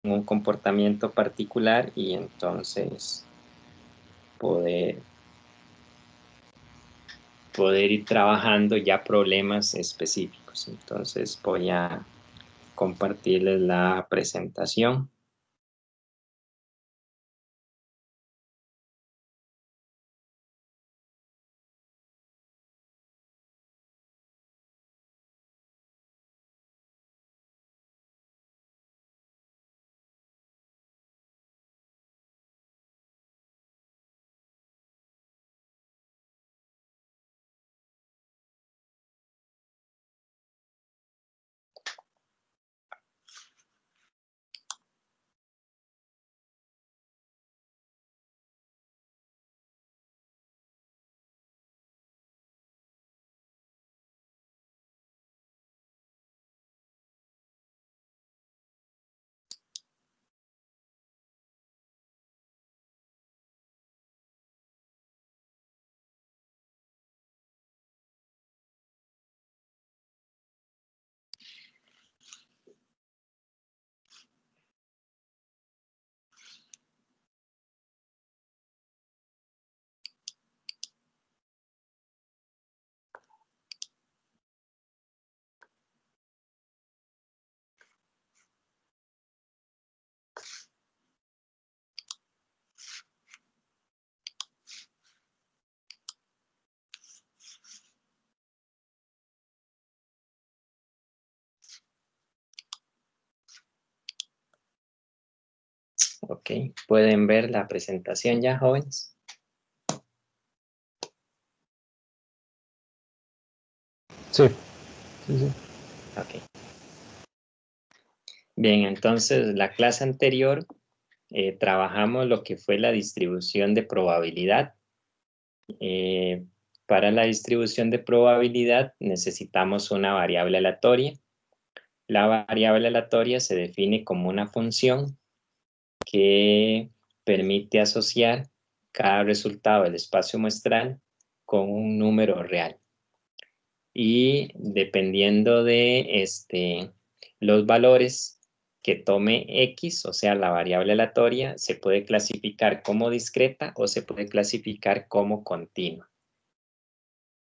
un comportamiento particular y entonces poder ir trabajando ya problemas específicos. Entonces voy a compartirles la presentación. Ok, ¿pueden ver la presentación ya, jóvenes? Sí, sí, sí. Ok. Bien, entonces la clase anterior trabajamos lo que fue la distribución de probabilidad. Eh, para la distribución de probabilidad necesitamos una variable aleatoria. La variable aleatoria se define como una función que permite asociar cada resultado del espacio muestral con un número real. Y dependiendo de los valores que tome X, o sea, la variable aleatoria, se puede clasificar como discreta o se puede clasificar como continua.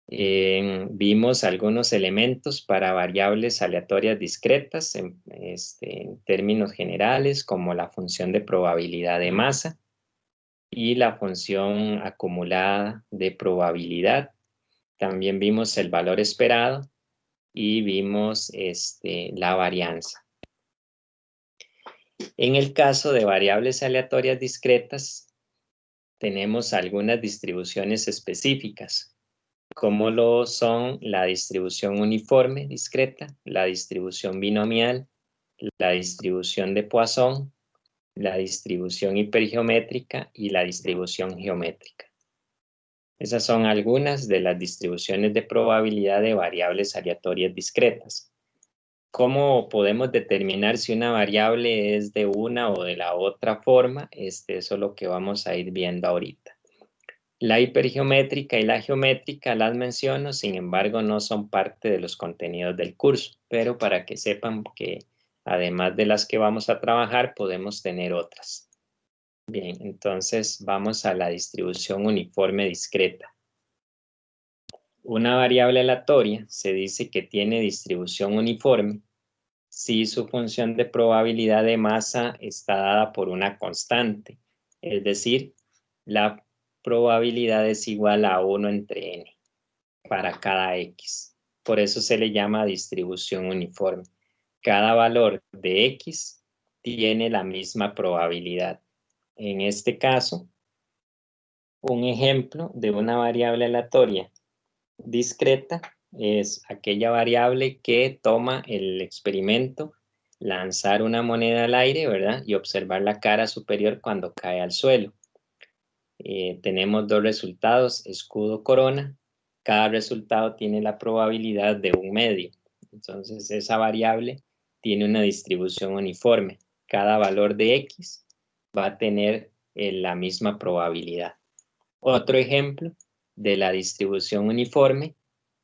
Vimos algunos elementos para variables aleatorias discretas en términos generales, como la función de probabilidad de masa y la función acumulada de probabilidad. También vimos el valor esperado y vimos la varianza. En el caso de variables aleatorias discretas, tenemos algunas distribuciones específicas, como lo son la distribución uniforme discreta, la distribución binomial, la distribución de Poisson, la distribución hipergeométrica y la distribución geométrica. Esas son algunas de las distribuciones de probabilidad de variables aleatorias discretas. ¿Cómo podemos determinar si una variable es de una o de la otra forma? Eso es lo que vamos a ir viendo ahorita. La hipergeométrica y la geométrica las menciono, sin embargo, no son parte de los contenidos del curso, pero para que sepan que además de las que vamos a trabajar, podemos tener otras. Bien, entonces vamos a la distribución uniforme discreta. Una variable aleatoria se dice que tiene distribución uniforme si su función de probabilidad de masa está dada por una constante, es decir, la probabilidad es igual a 1 entre n para cada x. Por eso se le llama distribución uniforme. Cada valor de x tiene la misma probabilidad. En este caso, un ejemplo de una variable aleatoria discreta es aquella variable que toma el experimento, lanzar una moneda al aire, ¿verdad? Y observar la cara superior cuando cae al suelo. Tenemos dos resultados, escudo, corona. Cada resultado tiene la probabilidad de 1/2. Entonces, esa variable tiene una distribución uniforme. Cada valor de X va a tener la misma probabilidad. Otro ejemplo de la distribución uniforme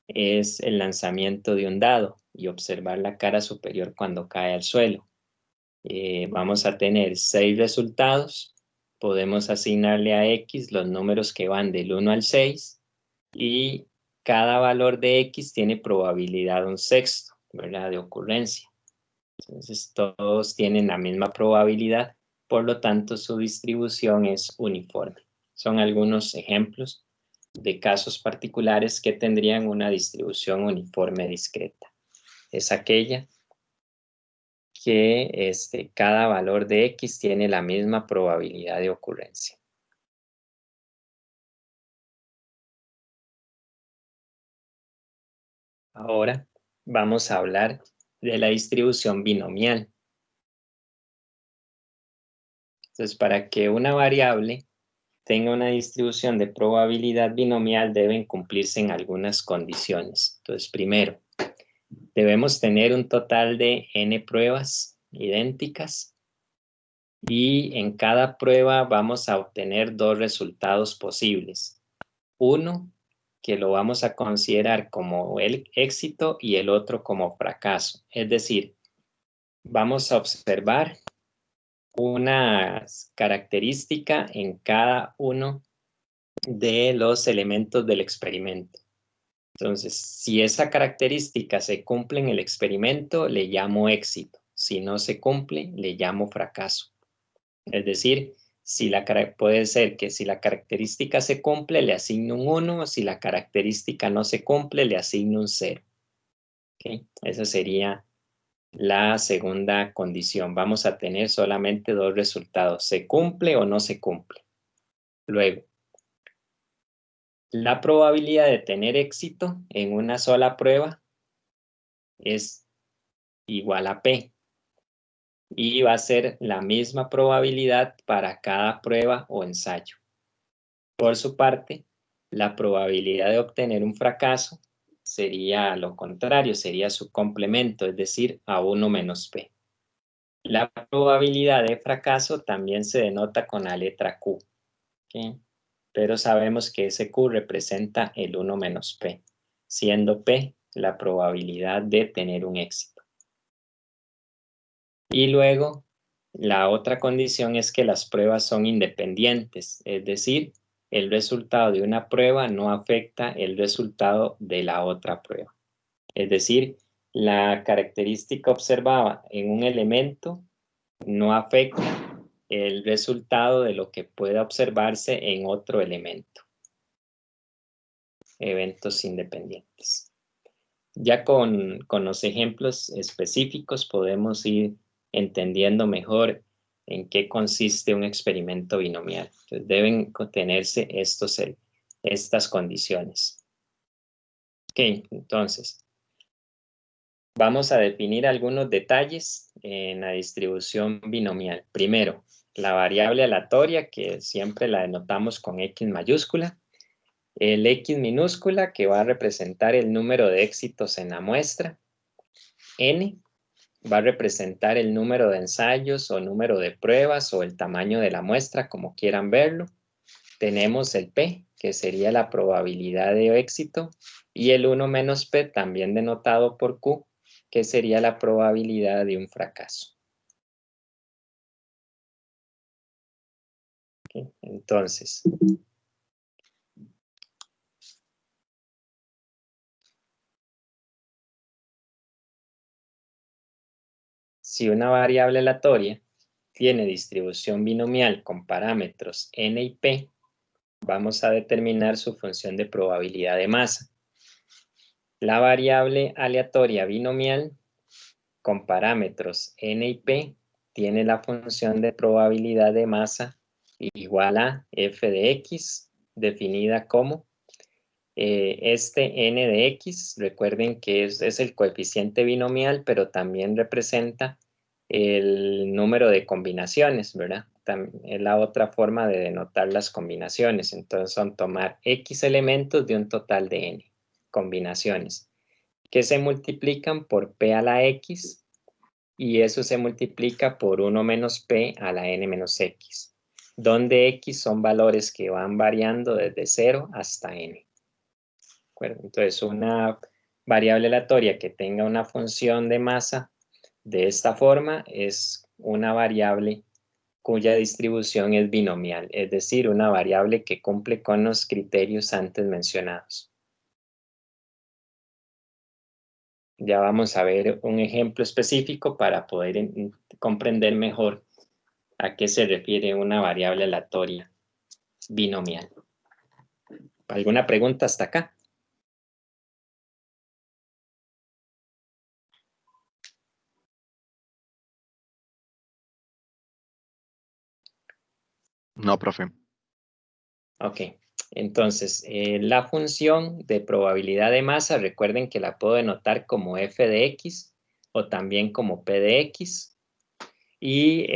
es el lanzamiento de un dado y observar la cara superior cuando cae al suelo. vamos a tener 6 resultados. Podemos asignarle a X los números que van del 1 al 6 y cada valor de X tiene probabilidad 1/6, ¿verdad? De ocurrencia. Entonces todos tienen la misma probabilidad, por lo tanto su distribución es uniforme. Son algunos ejemplos de casos particulares que tendrían una distribución uniforme discreta. Es aquella que cada valor de X tiene la misma probabilidad de ocurrencia. Ahora vamos a hablar de la distribución binomial. Entonces, para que una variable tenga una distribución de probabilidad binomial deben cumplirse en algunas condiciones. Entonces, primero, debemos tener un total de n pruebas idénticas y en cada prueba vamos a obtener 2 resultados posibles. Uno, que lo vamos a considerar como el éxito y el otro como fracaso. Es decir, vamos a observar una característica en cada uno de los elementos del experimento. Entonces, si esa característica se cumple en el experimento, le llamo éxito. Si no se cumple, le llamo fracaso. Es decir, puede ser que si la característica se cumple, le asigno un 1, si la característica no se cumple, le asigno un 0. ¿Okay? Esa sería la segunda condición. Vamos a tener solamente 2 resultados, ¿se cumple o no se cumple? Luego, la probabilidad de tener éxito en una sola prueba es igual a P. Y va a ser la misma probabilidad para cada prueba o ensayo. Por su parte, la probabilidad de obtener un fracaso sería lo contrario, sería su complemento, es decir, a 1 menos P. La probabilidad de fracaso también se denota con la letra Q, ¿okay? Pero sabemos que ese Q representa el 1 menos P, siendo P la probabilidad de tener un éxito. Y luego, la otra condición es que las pruebas son independientes, es decir, el resultado de una prueba no afecta el resultado de la otra prueba. Es decir, la característica observada en un elemento no afecta el resultado de lo que pueda observarse en otro elemento. Eventos independientes. Ya con los ejemplos específicos podemos ir entendiendo mejor en qué consiste un experimento binomial. Entonces, deben contenerse estas condiciones. Ok, entonces, vamos a definir algunos detalles en la distribución binomial. Primero, la variable aleatoria, que siempre la denotamos con X mayúscula. El X minúscula, que va a representar el número de éxitos en la muestra. N va a representar el número de ensayos o número de pruebas o el tamaño de la muestra, como quieran verlo. Tenemos el P, que sería la probabilidad de éxito, y el 1 menos P, también denotado por Q, que sería la probabilidad de un fracaso. ¿Okay? Entonces, si una variable aleatoria tiene distribución binomial con parámetros n y p, vamos a determinar su función de probabilidad de masa. La variable aleatoria binomial con parámetros n y p tiene la función de probabilidad de masa igual a f de x, definida como este n de x. Recuerden que es el coeficiente binomial, pero también representa el número de combinaciones, ¿verdad? Es la otra forma de denotar las combinaciones. Entonces son tomar x elementos de un total de n combinaciones que se multiplican por p a la x, y eso se multiplica por 1 menos p a la n menos x, donde x son valores que van variando desde 0 hasta n. Entonces, una variable aleatoria que tenga una función de masa de esta forma es una variable cuya distribución es binomial, es decir, una variable que cumple con los criterios antes mencionados. Ya vamos a ver un ejemplo específico para poder comprender mejor a qué se refiere una variable aleatoria binomial. ¿Alguna pregunta hasta acá? No, profe. Ok, entonces la función de probabilidad de masa, recuerden que la puedo denotar como f de x o también como p de x. Y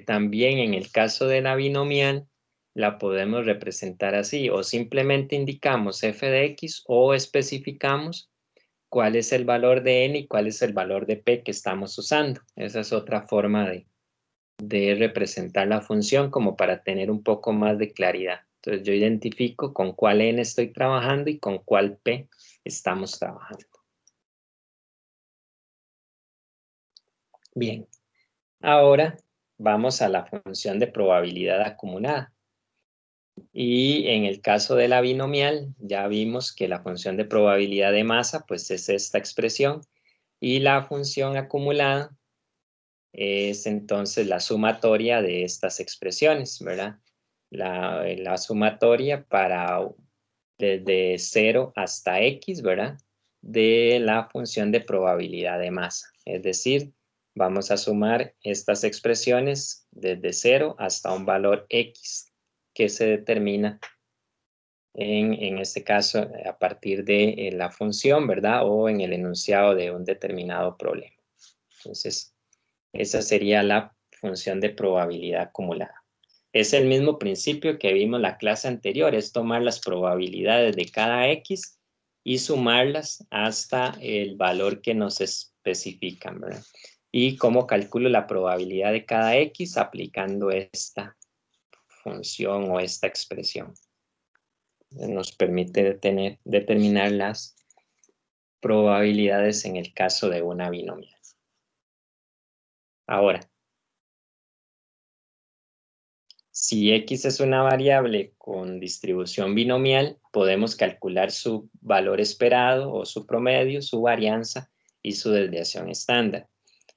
también en el caso de la binomial la podemos representar así, o simplemente indicamos f de x o especificamos cuál es el valor de n y cuál es el valor de p que estamos usando. Esa es otra forma de representar la función como para tener un poco más de claridad. Entonces yo identifico con cuál n estoy trabajando y con cuál p estamos trabajando. Bien, ahora vamos a la función de probabilidad acumulada. Y en el caso de la binomial, ya vimos que la función de probabilidad de masa, pues es esta expresión, y la función acumulada es entonces la sumatoria de estas expresiones, ¿verdad? La sumatoria desde 0 hasta x, ¿verdad? De la función de probabilidad de masa. Es decir, vamos a sumar estas expresiones desde 0 hasta un valor x que se determina en este caso a partir de la función, ¿verdad? O en el enunciado de un determinado problema. Entonces, esa sería la función de probabilidad acumulada. Es el mismo principio que vimos en la clase anterior, es tomar las probabilidades de cada x y sumarlas hasta el valor que nos especifican, ¿verdad? Y cómo calculo la probabilidad de cada x aplicando esta función o esta expresión. Nos permite determinar las probabilidades en el caso de una binomial. Ahora, si x es una variable con distribución binomial, podemos calcular su valor esperado o su promedio, su varianza y su desviación estándar.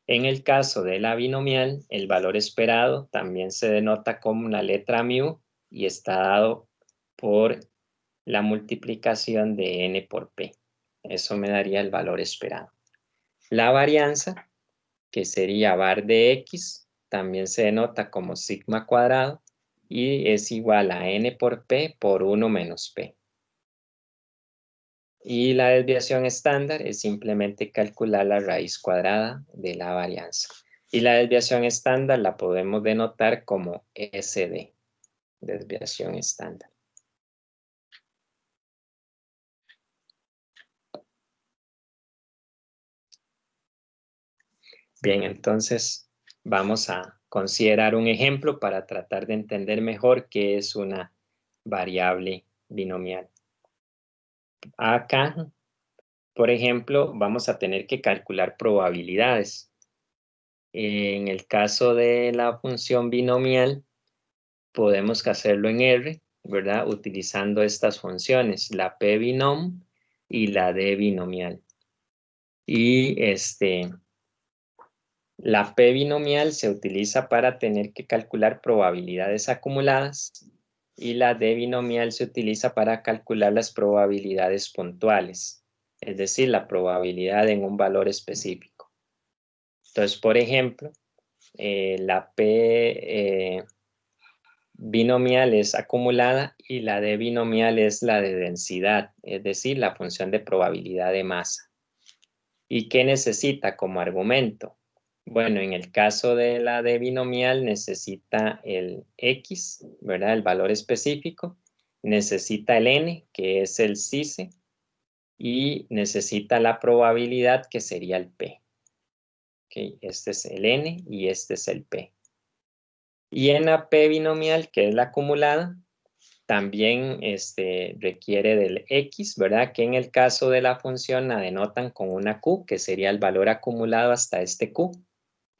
En el caso de la binomial, el valor esperado también se denota como la letra mu y está dado por la multiplicación de n por p. Eso me daría el valor esperado. La varianza, que sería var de x, también se denota como sigma cuadrado y es igual a n por p por 1 menos p. Y la desviación estándar es simplemente calcular la raíz cuadrada de la varianza. Y la desviación estándar la podemos denotar como SD, desviación estándar. Bien, entonces vamos a considerar un ejemplo para tratar de entender mejor qué es una variable binomial. Acá, por ejemplo, vamos a tener que calcular probabilidades. En el caso de la función binomial, podemos hacerlo en R, ¿verdad? Utilizando estas funciones, la P binom y la D binomial. Y la P binomial se utiliza para tener que calcular probabilidades acumuladas y la D binomial se utiliza para calcular las probabilidades puntuales, es decir, la probabilidad en un valor específico. Entonces, por ejemplo, la P binomial es acumulada y la D binomial es la de densidad, es decir, la función de probabilidad de masa. ¿Y qué necesita como argumento? Bueno, en el caso de la D binomial necesita el X, ¿verdad? El valor específico. Necesita el N, que es el CICE. Y necesita la probabilidad, que sería el P. ¿Okay? Este es el N y este es el P. Y en la P binomial, que es la acumulada, también requiere del X, ¿verdad? Que en el caso de la función la denotan con una Q, que sería el valor acumulado hasta este Q.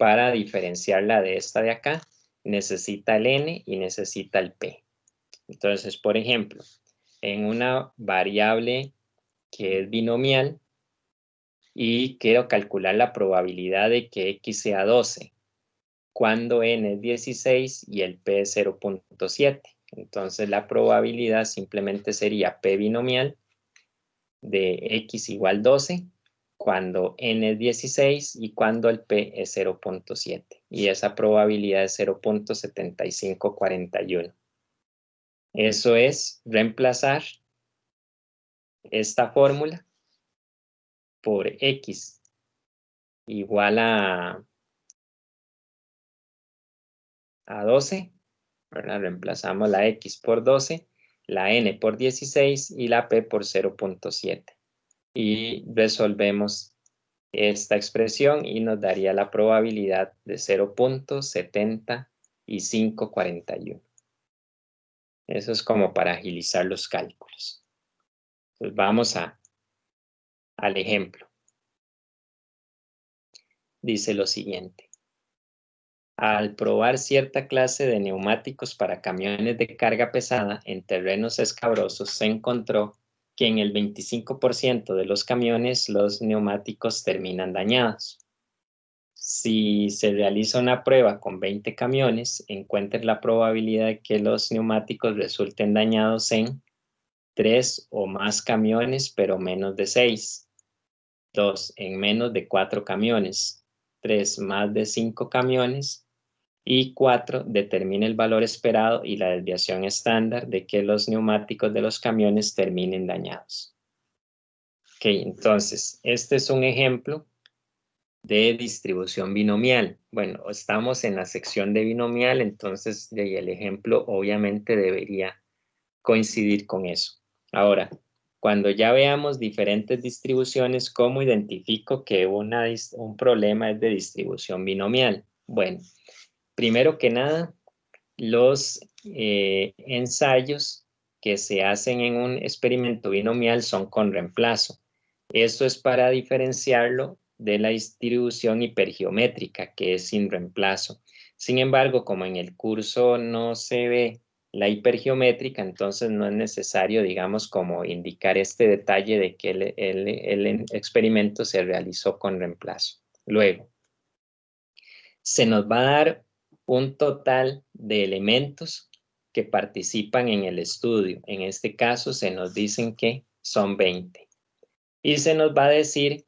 para diferenciarla de esta de acá, necesita el N y necesita el P. Entonces, por ejemplo, en una variable que es binomial y quiero calcular la probabilidad de que X sea 12, cuando N es 16 y el P es 0.7. Entonces, la probabilidad simplemente sería P binomial de X igual 12 cuando N es 16 y cuando el P es 0.7. Y esa probabilidad es 0.7541. Eso es reemplazar esta fórmula por X igual a 12, ¿verdad? Reemplazamos la X por 12, la N por 16 y la P por 0.7. Y resolvemos esta expresión y nos daría la probabilidad de 0.7541. Eso es como para agilizar los cálculos. Entonces vamos al ejemplo. Dice lo siguiente. Al probar cierta clase de neumáticos para camiones de carga pesada en terrenos escabrosos, se encontró que en el 25% de los camiones los neumáticos terminan dañados. Si se realiza una prueba con 20 camiones, encuentre la probabilidad de que los neumáticos resulten dañados en 3 o más camiones, pero menos de 6. 2, en menos de 4 camiones. 3, más de 5 camiones. Y 4, determine el valor esperado y la desviación estándar de que los neumáticos de los camiones terminen dañados. Ok, entonces, este es un ejemplo de distribución binomial. Bueno, estamos en la sección de binomial, entonces el ejemplo obviamente debería coincidir con eso. Ahora, cuando ya veamos diferentes distribuciones, ¿cómo identifico que un problema es de distribución binomial? Bueno, primero que nada, los ensayos que se hacen en un experimento binomial son con reemplazo. Esto es para diferenciarlo de la distribución hipergeométrica, que es sin reemplazo. Sin embargo, como en el curso no se ve la hipergeométrica, entonces no es necesario, digamos, como indicar este detalle de que el experimento se realizó con reemplazo. Luego, se nos va a dar un total de elementos que participan en el estudio. En este caso se nos dicen que son 20. Y se nos va a decir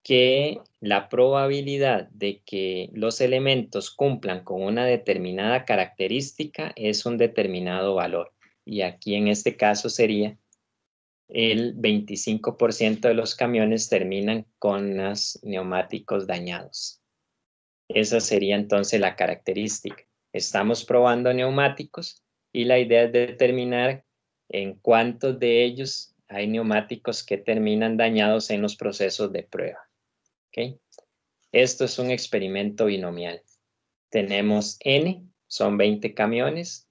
que la probabilidad de que los elementos cumplan con una determinada característica es un determinado valor. Y aquí en este caso sería el 25% de los camiones terminan con los neumáticos dañados. Esa sería entonces la característica. Estamos probando neumáticos y la idea es determinar en cuántos de ellos hay neumáticos que terminan dañados en los procesos de prueba. ¿Okay? Esto es un experimento binomial. Tenemos N, son 20 camiones.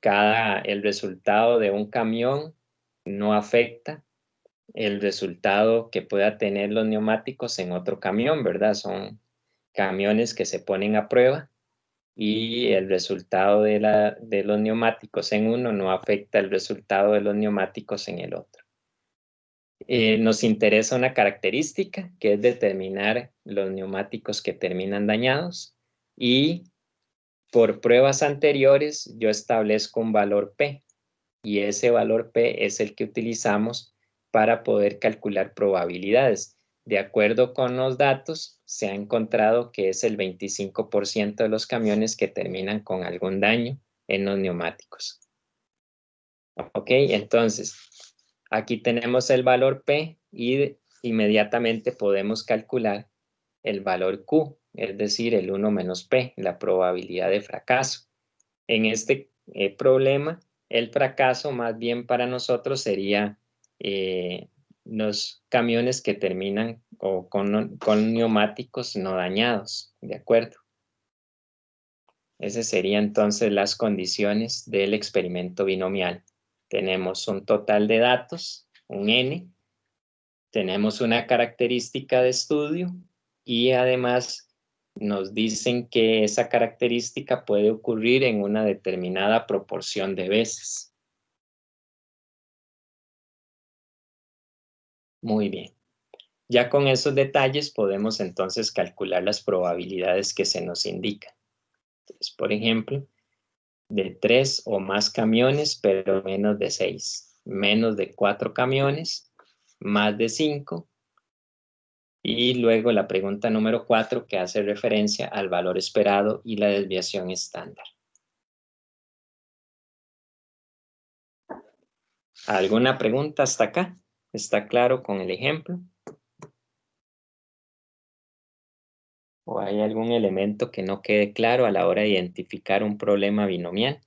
El resultado de un camión no afecta el resultado que pueda tener los neumáticos en otro camión, ¿verdad? Son camiones que se ponen a prueba y el resultado de los neumáticos en uno no afecta el resultado de los neumáticos en el otro. Nos interesa una característica que es determinar los neumáticos que terminan dañados y por pruebas anteriores yo establezco un valor P y ese valor P es el que utilizamos para poder calcular probabilidades. De acuerdo con los datos, se ha encontrado que es el 25% de los camiones que terminan con algún daño en los neumáticos. Ok, entonces, aquí tenemos el valor P y inmediatamente podemos calcular el valor Q, es decir, el 1 menos P, la probabilidad de fracaso. En este problema, el fracaso más bien para nosotros sería los camiones que terminan con neumáticos no dañados, ¿de acuerdo? Esas serían entonces las condiciones del experimento binomial. Tenemos un total de datos, un N, tenemos una característica de estudio y además nos dicen que esa característica puede ocurrir en una determinada proporción de veces. Muy bien. Ya con esos detalles podemos entonces calcular las probabilidades que se nos indican. Entonces, por ejemplo, de 3 o más camiones, pero menos de 6. Menos de 4 camiones, más de 5. Y luego la pregunta número 4 que hace referencia al valor esperado y la desviación estándar. ¿Alguna pregunta hasta acá? ¿Está claro con el ejemplo? ¿O hay algún elemento que no quede claro a la hora de identificar un problema binomial?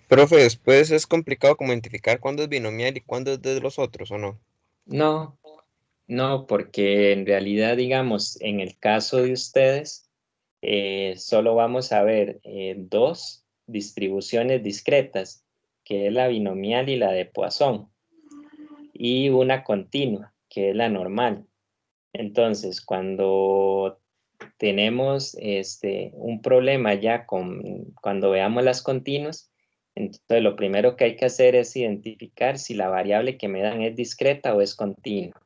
Profe, después es complicado como identificar cuándo es binomial y cuándo es de los otros, ¿o no? No, porque en realidad, digamos, en el caso de ustedes, solo vamos a ver dos distribuciones discretas, que es la binomial y la de Poisson, y una continua, que es la normal. Entonces, cuando tenemos un problema ya cuando veamos las continuas, entonces lo primero que hay que hacer es identificar si la variable que me dan es discreta o es continua.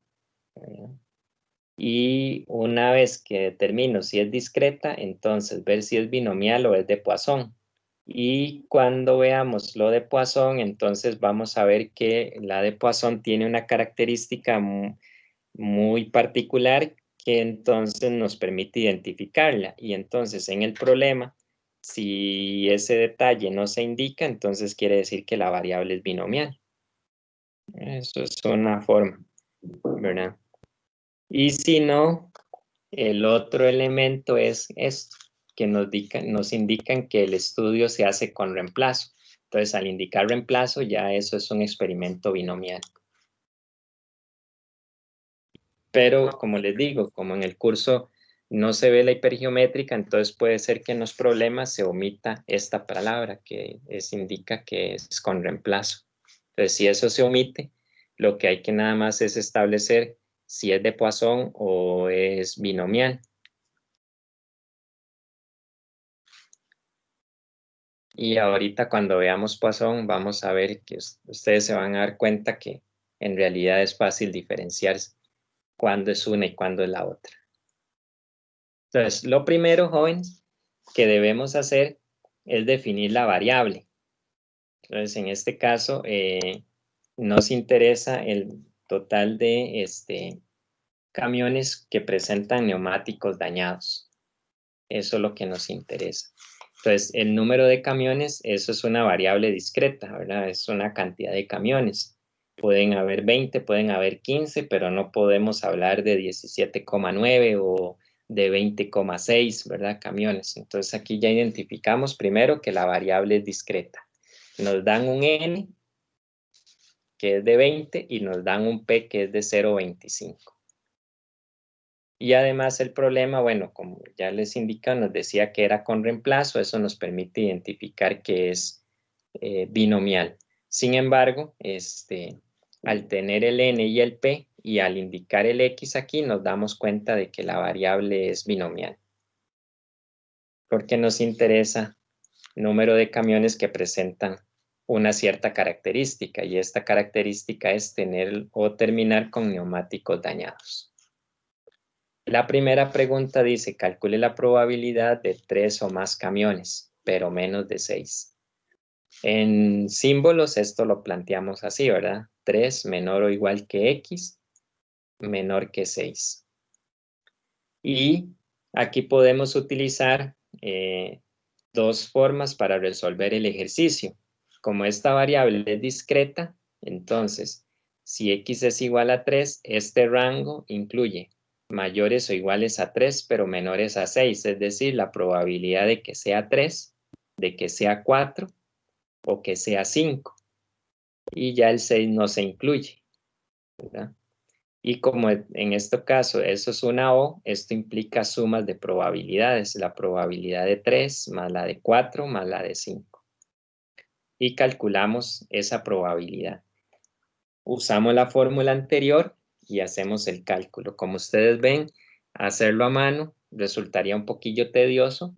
Y una vez que determino si es discreta, entonces ver si es binomial o es de Poisson. Y cuando veamos lo de Poisson, entonces vamos a ver que la de Poisson tiene una característica muy particular que entonces nos permite identificarla. Y entonces en el problema, si ese detalle no se indica, entonces quiere decir que la variable es binomial. Eso es una forma, ¿verdad? Y si no, el otro elemento es esto, que nos indican que el estudio se hace con reemplazo. Entonces, al indicar reemplazo, ya eso es un experimento binomial. Pero, como les digo, como en el curso no se ve la hipergeométrica, entonces puede ser que en los problemas se omita esta palabra que indica que es con reemplazo. Entonces, si eso se omite, lo que hay que nada más es establecer si es de Poisson o es binomial. Y ahorita cuando veamos Poisson vamos a ver que ustedes se van a dar cuenta que en realidad es fácil diferenciar cuándo es una y cuándo es la otra. Entonces, lo primero, jóvenes, que debemos hacer es definir la variable. Entonces, en este caso, nos interesa el total de camiones que presentan neumáticos dañados. Eso es lo que nos interesa. Entonces, el número de camiones, eso es una variable discreta, ¿verdad? Es una cantidad de camiones. Pueden haber 20, pueden haber 15, pero no podemos hablar de 17,9 o de 20,6, ¿verdad? Camiones. Entonces, aquí ya identificamos primero que la variable es discreta. Nos dan un N, que es de 20, y nos dan un P, que es de 0,25. Y además el problema, bueno, como ya les indica, nos decía que era con reemplazo, eso nos permite identificar que es binomial. Sin embargo, al tener el n y el p y al indicar el x aquí, nos damos cuenta de que la variable es binomial. Porque nos interesa número de camiones que presentan una cierta característica, y esta característica es tener o terminar con neumáticos dañados. La primera pregunta dice, calcule la probabilidad de 3 o más camiones, pero menos de 6. En símbolos esto lo planteamos así, ¿verdad? 3 menor o igual que X, menor que 6. Y aquí podemos utilizar dos formas para resolver el ejercicio. Como esta variable es discreta, entonces, si X es igual a 3, este rango incluye mayores o iguales a 3, pero menores a 6, es decir, la probabilidad de que sea 3, de que sea 4 o que sea 5. Y ya el 6 no se incluye, ¿verdad? Y como en este caso eso es una O, esto implica sumas de probabilidades, la probabilidad de 3 más la de 4 más la de 5. Y calculamos esa probabilidad. Usamos la fórmula anterior y hacemos el cálculo. Como ustedes ven, hacerlo a mano resultaría un poquillo tedioso,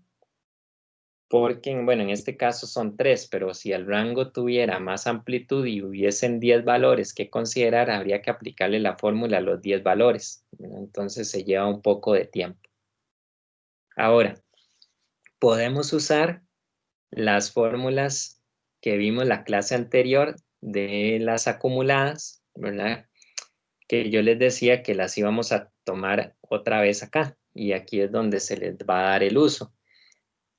porque, bueno, en este caso son 3, pero si el rango tuviera más amplitud y hubiesen 10 valores que considerar, habría que aplicarle la fórmula a los 10 valores. Entonces se lleva un poco de tiempo. Ahora, podemos usar las fórmulas que vimos la clase anterior de las acumuladas, ¿verdad? Que yo les decía que las íbamos a tomar otra vez acá, y aquí es donde se les va a dar el uso.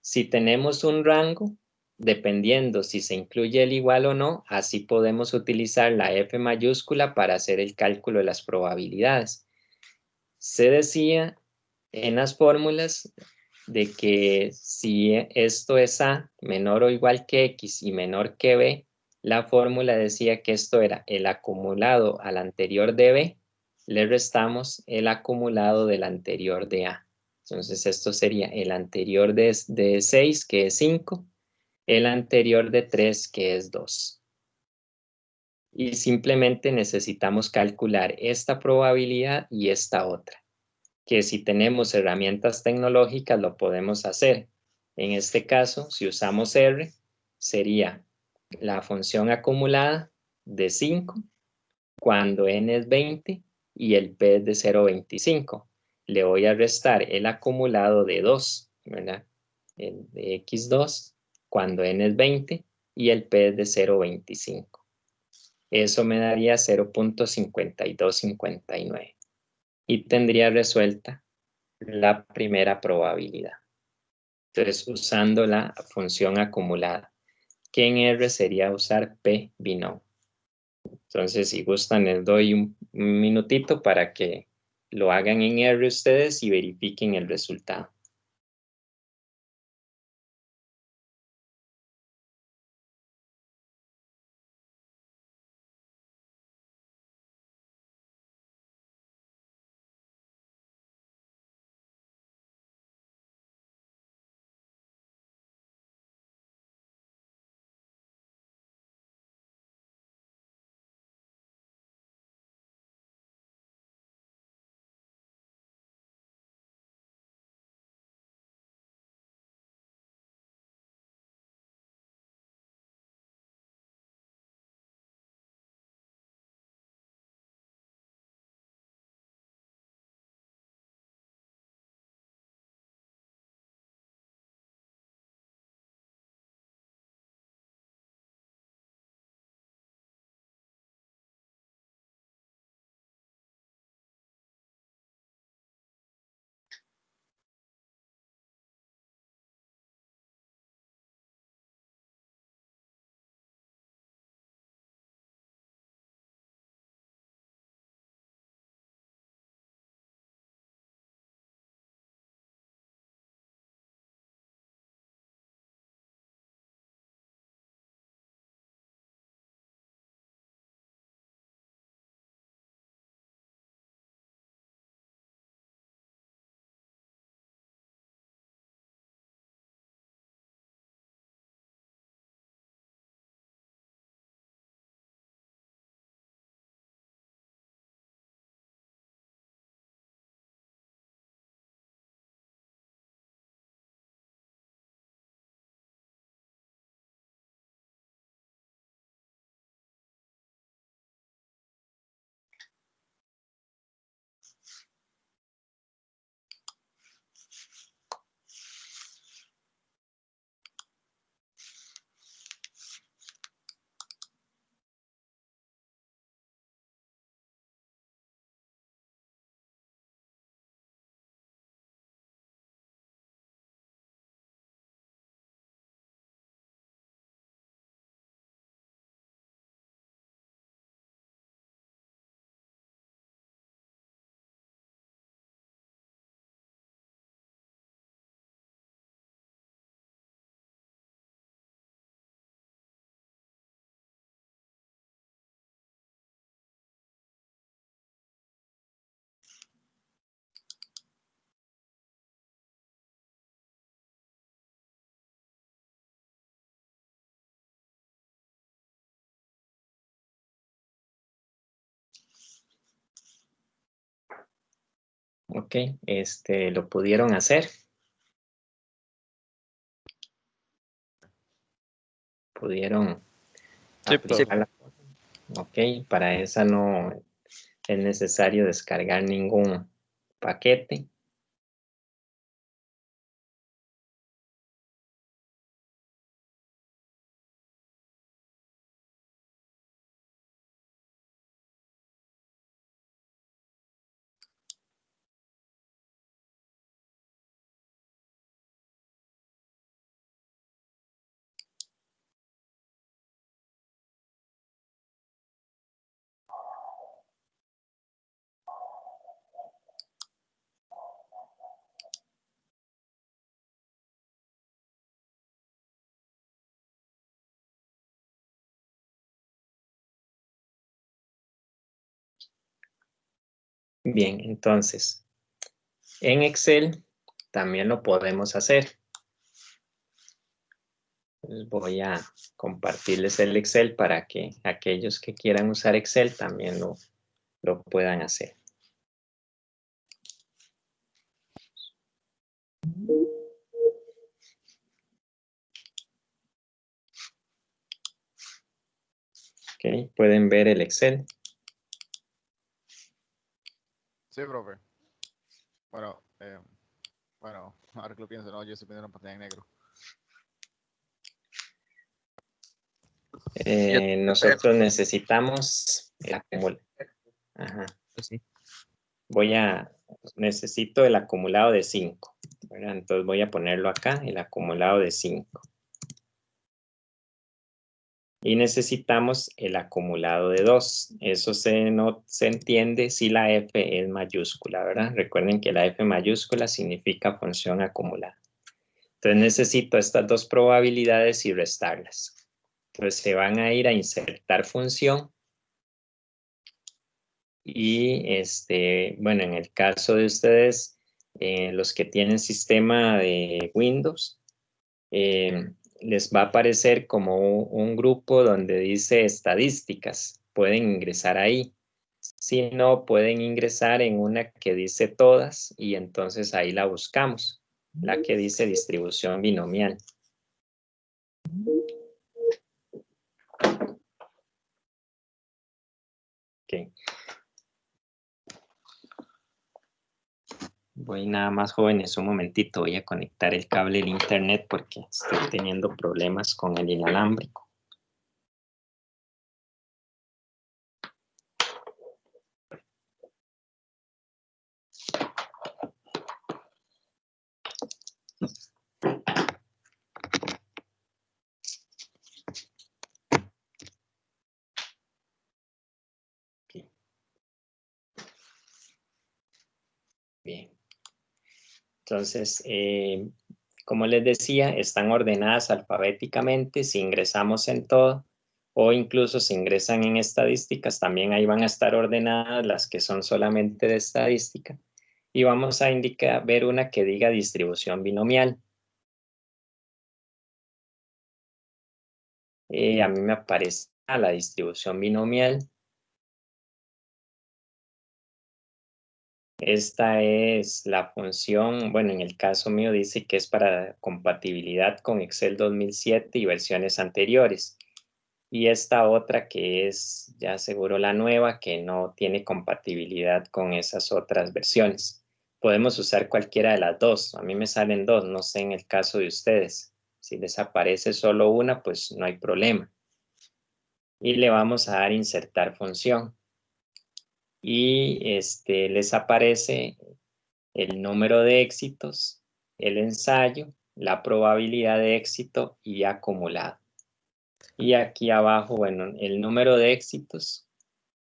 Si tenemos un rango, dependiendo si se incluye el igual o no, así podemos utilizar la F mayúscula para hacer el cálculo de las probabilidades. Se decía en las fórmulas de que si esto es A menor o igual que X y menor que B, la fórmula decía que esto era el acumulado al anterior de B, le restamos el acumulado del anterior de A. Entonces esto sería el anterior de 6, que es 5, el anterior de 3, que es 2. Y simplemente necesitamos calcular esta probabilidad y esta otra, que si tenemos herramientas tecnológicas lo podemos hacer. En este caso, si usamos R, sería la función acumulada de 5 cuando n es 20 y el p es de 0,25. Le voy a restar el acumulado de 2, ¿verdad? El de x2 cuando n es 20 y el p es de 0,25. Eso me daría 0,5259 y tendría resuelta la primera probabilidad. Entonces, usando la función acumulada, que en R sería usar P binom. Entonces, si gustan, les doy un minutito para que lo hagan en R ustedes y verifiquen el resultado. Ok, ¿lo pudieron hacer? ¿Pudieron Sí, aplicar la fórmula? Ok, para esa no es necesario descargar ningún paquete. Bien, entonces, en Excel también lo podemos hacer. Voy a compartirles el Excel para que aquellos que quieran usar Excel también lo puedan hacer. Ok, pueden ver el Excel. Sí, profe. Bueno, ahora que lo pienso, no, yo estoy viendo una pantalla en negro. Nosotros necesitamos el acumulador. Ajá. Sí. Necesito el acumulado de 5. Entonces voy a ponerlo acá, el acumulado de 5. Y necesitamos el acumulado de 2. Eso no se entiende si la F es mayúscula, ¿verdad? Recuerden que la F mayúscula significa función acumulada. Entonces necesito estas dos probabilidades y restarlas. Entonces se van a ir a insertar función. Y bueno, en el caso de ustedes, los que tienen sistema de Windows, les va a aparecer como un grupo donde dice estadísticas. Pueden ingresar ahí. Si no, pueden ingresar en una que dice todas y entonces ahí la buscamos. La que dice distribución binomial. Okay. Voy nada más, jóvenes, un momentito. Voy a conectar el cable del internet porque estoy teniendo problemas con el inalámbrico. Bien. Entonces, como les decía, están ordenadas alfabéticamente. Si ingresamos en todo o incluso si ingresan en estadísticas, también ahí van a estar ordenadas las que son solamente de estadística. Y vamos a ver una que diga distribución binomial. A mí me aparece la distribución binomial. Esta es la función, bueno, en el caso mío dice que es para compatibilidad con Excel 2007 y versiones anteriores. Y esta otra que es ya seguro la nueva, que no tiene compatibilidad con esas otras versiones. Podemos usar cualquiera de las dos. A mí me salen dos, no sé en el caso de ustedes. Si les aparece solo una, pues no hay problema. Y le vamos a dar insertar función. Y les aparece el número de éxitos, el ensayo, la probabilidad de éxito y acumulado. Y aquí abajo, bueno, el número de éxitos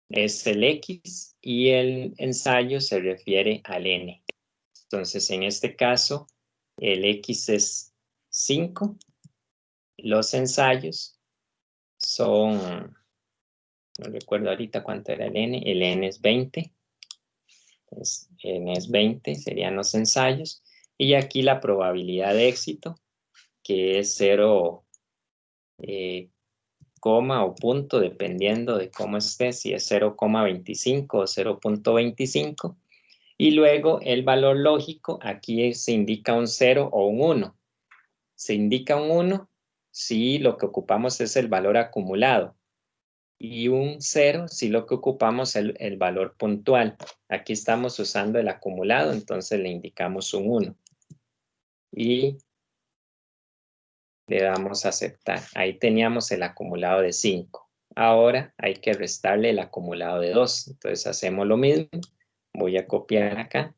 es el X y el ensayo se refiere al N. Entonces, en este caso, el X es 5, los ensayos son, no recuerdo ahorita cuánto era el N es 20. Entonces, N es 20, serían los ensayos. Y aquí la probabilidad de éxito, que es 0, coma o punto, dependiendo de cómo esté, si es 0,25 o 0,25. Y luego el valor lógico, aquí se indica un 0 o un 1. Se indica un 1 si lo que ocupamos es el valor acumulado. Y un 0 si lo que ocupamos es el valor puntual. Aquí estamos usando el acumulado, entonces le indicamos un 1. Y le damos a aceptar. Ahí teníamos el acumulado de 5. Ahora hay que restarle el acumulado de 2. Entonces hacemos lo mismo. Voy a copiar acá.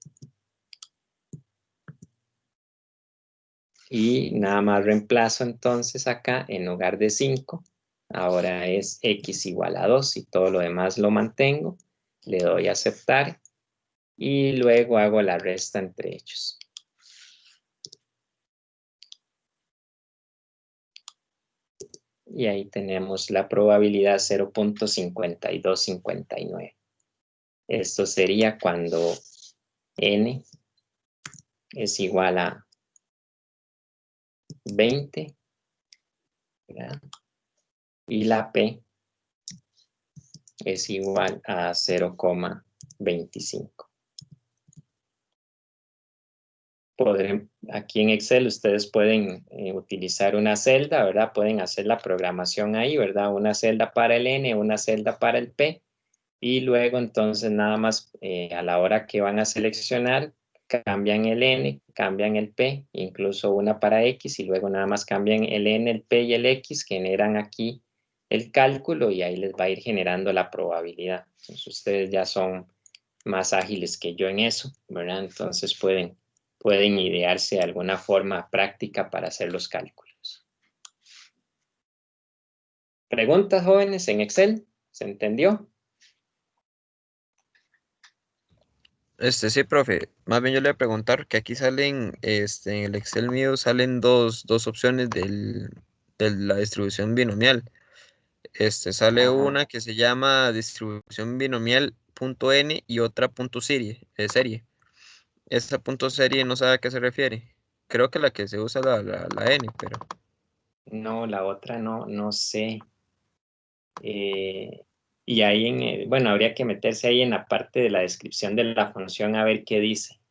Y nada más reemplazo entonces acá, en lugar de 5, ahora es x igual a 2 y todo lo demás lo mantengo. Le doy a aceptar y luego hago la resta entre ellos. Y ahí tenemos la probabilidad 0.5259. Esto sería cuando n es igual a 20, ¿verdad? Y la p es igual a 0,25. Aquí en Excel ustedes pueden utilizar una celda, ¿verdad? Pueden hacer la programación ahí, ¿verdad? Una celda para el N, una celda para el P. Y luego entonces nada más a la hora que van a seleccionar, cambian el N, cambian el P, incluso una para X y luego nada más cambian el N, el P y el X, generan aquí el cálculo y ahí les va a ir generando la probabilidad. Entonces ustedes ya son más ágiles que yo en eso, ¿verdad? Entonces pueden idearse alguna forma práctica para hacer los cálculos. ¿Preguntas, jóvenes, en Excel? ¿Se entendió? Sí, profe. Más bien yo le voy a preguntar que aquí salen, en el Excel mío salen dos opciones de la distribución binomial. Sale Ajá. una que se llama distribución binomial .n y otra .serie, serie. Esta .serie no sabe a qué se refiere. Creo que la que se usa la n, pero... No, la otra no sé. Y ahí, bueno, habría que meterse ahí en la parte de la descripción de la función a ver qué dice.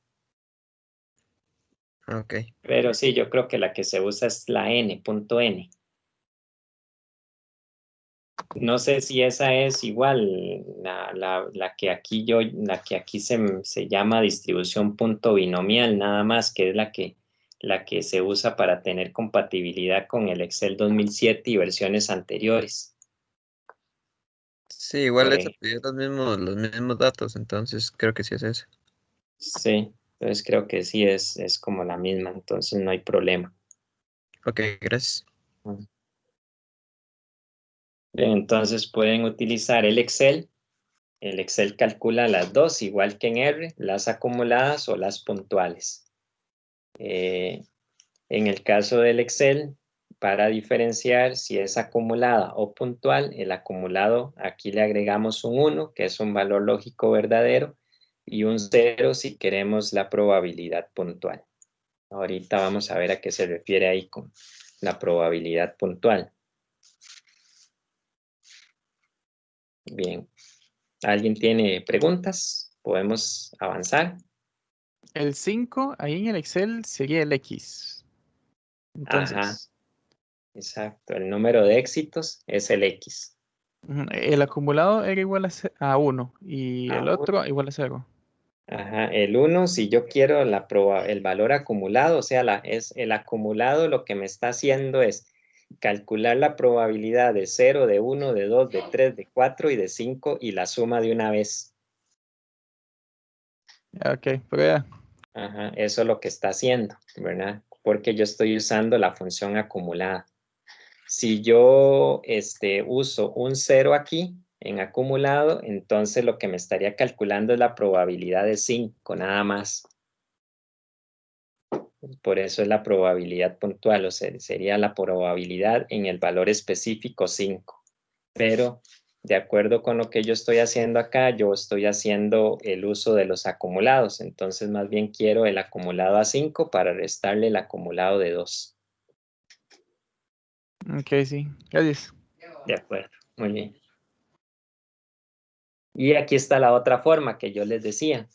Ok. Pero sí, yo creo que la que se usa es la n.n. No sé si esa es igual, la que aquí se llama distribución punto binomial, nada más, que es la que se usa para tener compatibilidad con el Excel 2007 y versiones anteriores. Sí, igual Por esa ejemplo, pidió los mismos datos, entonces creo que sí es eso. sí, entonces creo que sí es como la misma, entonces no hay problema. Ok, gracias. Bien, entonces pueden utilizar el Excel. El Excel calcula las dos, igual que en R, las acumuladas o las puntuales. En el caso del Excel, para diferenciar si es acumulada o puntual, el acumulado, aquí le agregamos un 1, que es un valor lógico verdadero, y un 0 si queremos la probabilidad puntual. Ahorita vamos a ver a qué se refiere ahí con la probabilidad puntual. Bien. ¿Alguien tiene preguntas? ¿Podemos avanzar? El 5 ahí en el Excel sería el X. Ajá, Entonces, exacto. El número de éxitos es el X. el acumulado era igual a 1 y Ah, el otro igual a 0. ajá, el 1, si yo quiero el valor acumulado, o sea, es el acumulado, lo que me está haciendo es calcular la probabilidad de 0, de 1, de 2, de 3, de 4 y de 5 y la suma de una vez. Ok, pero ya. Ajá, eso es lo que está haciendo, ¿verdad? Porque yo estoy usando la función acumulada. Si yo uso un 0 aquí en acumulado, entonces lo que me estaría calculando es la probabilidad de 5, nada más. Por eso es la probabilidad puntual, o sea, sería la probabilidad en el valor específico 5. Pero de acuerdo con lo que yo estoy haciendo acá, yo estoy haciendo el uso de los acumulados. Entonces, más bien quiero el acumulado a 5 para restarle el acumulado de 2. Ok, sí. Gracias. De acuerdo, muy bien. Y aquí está la otra forma que yo les decía.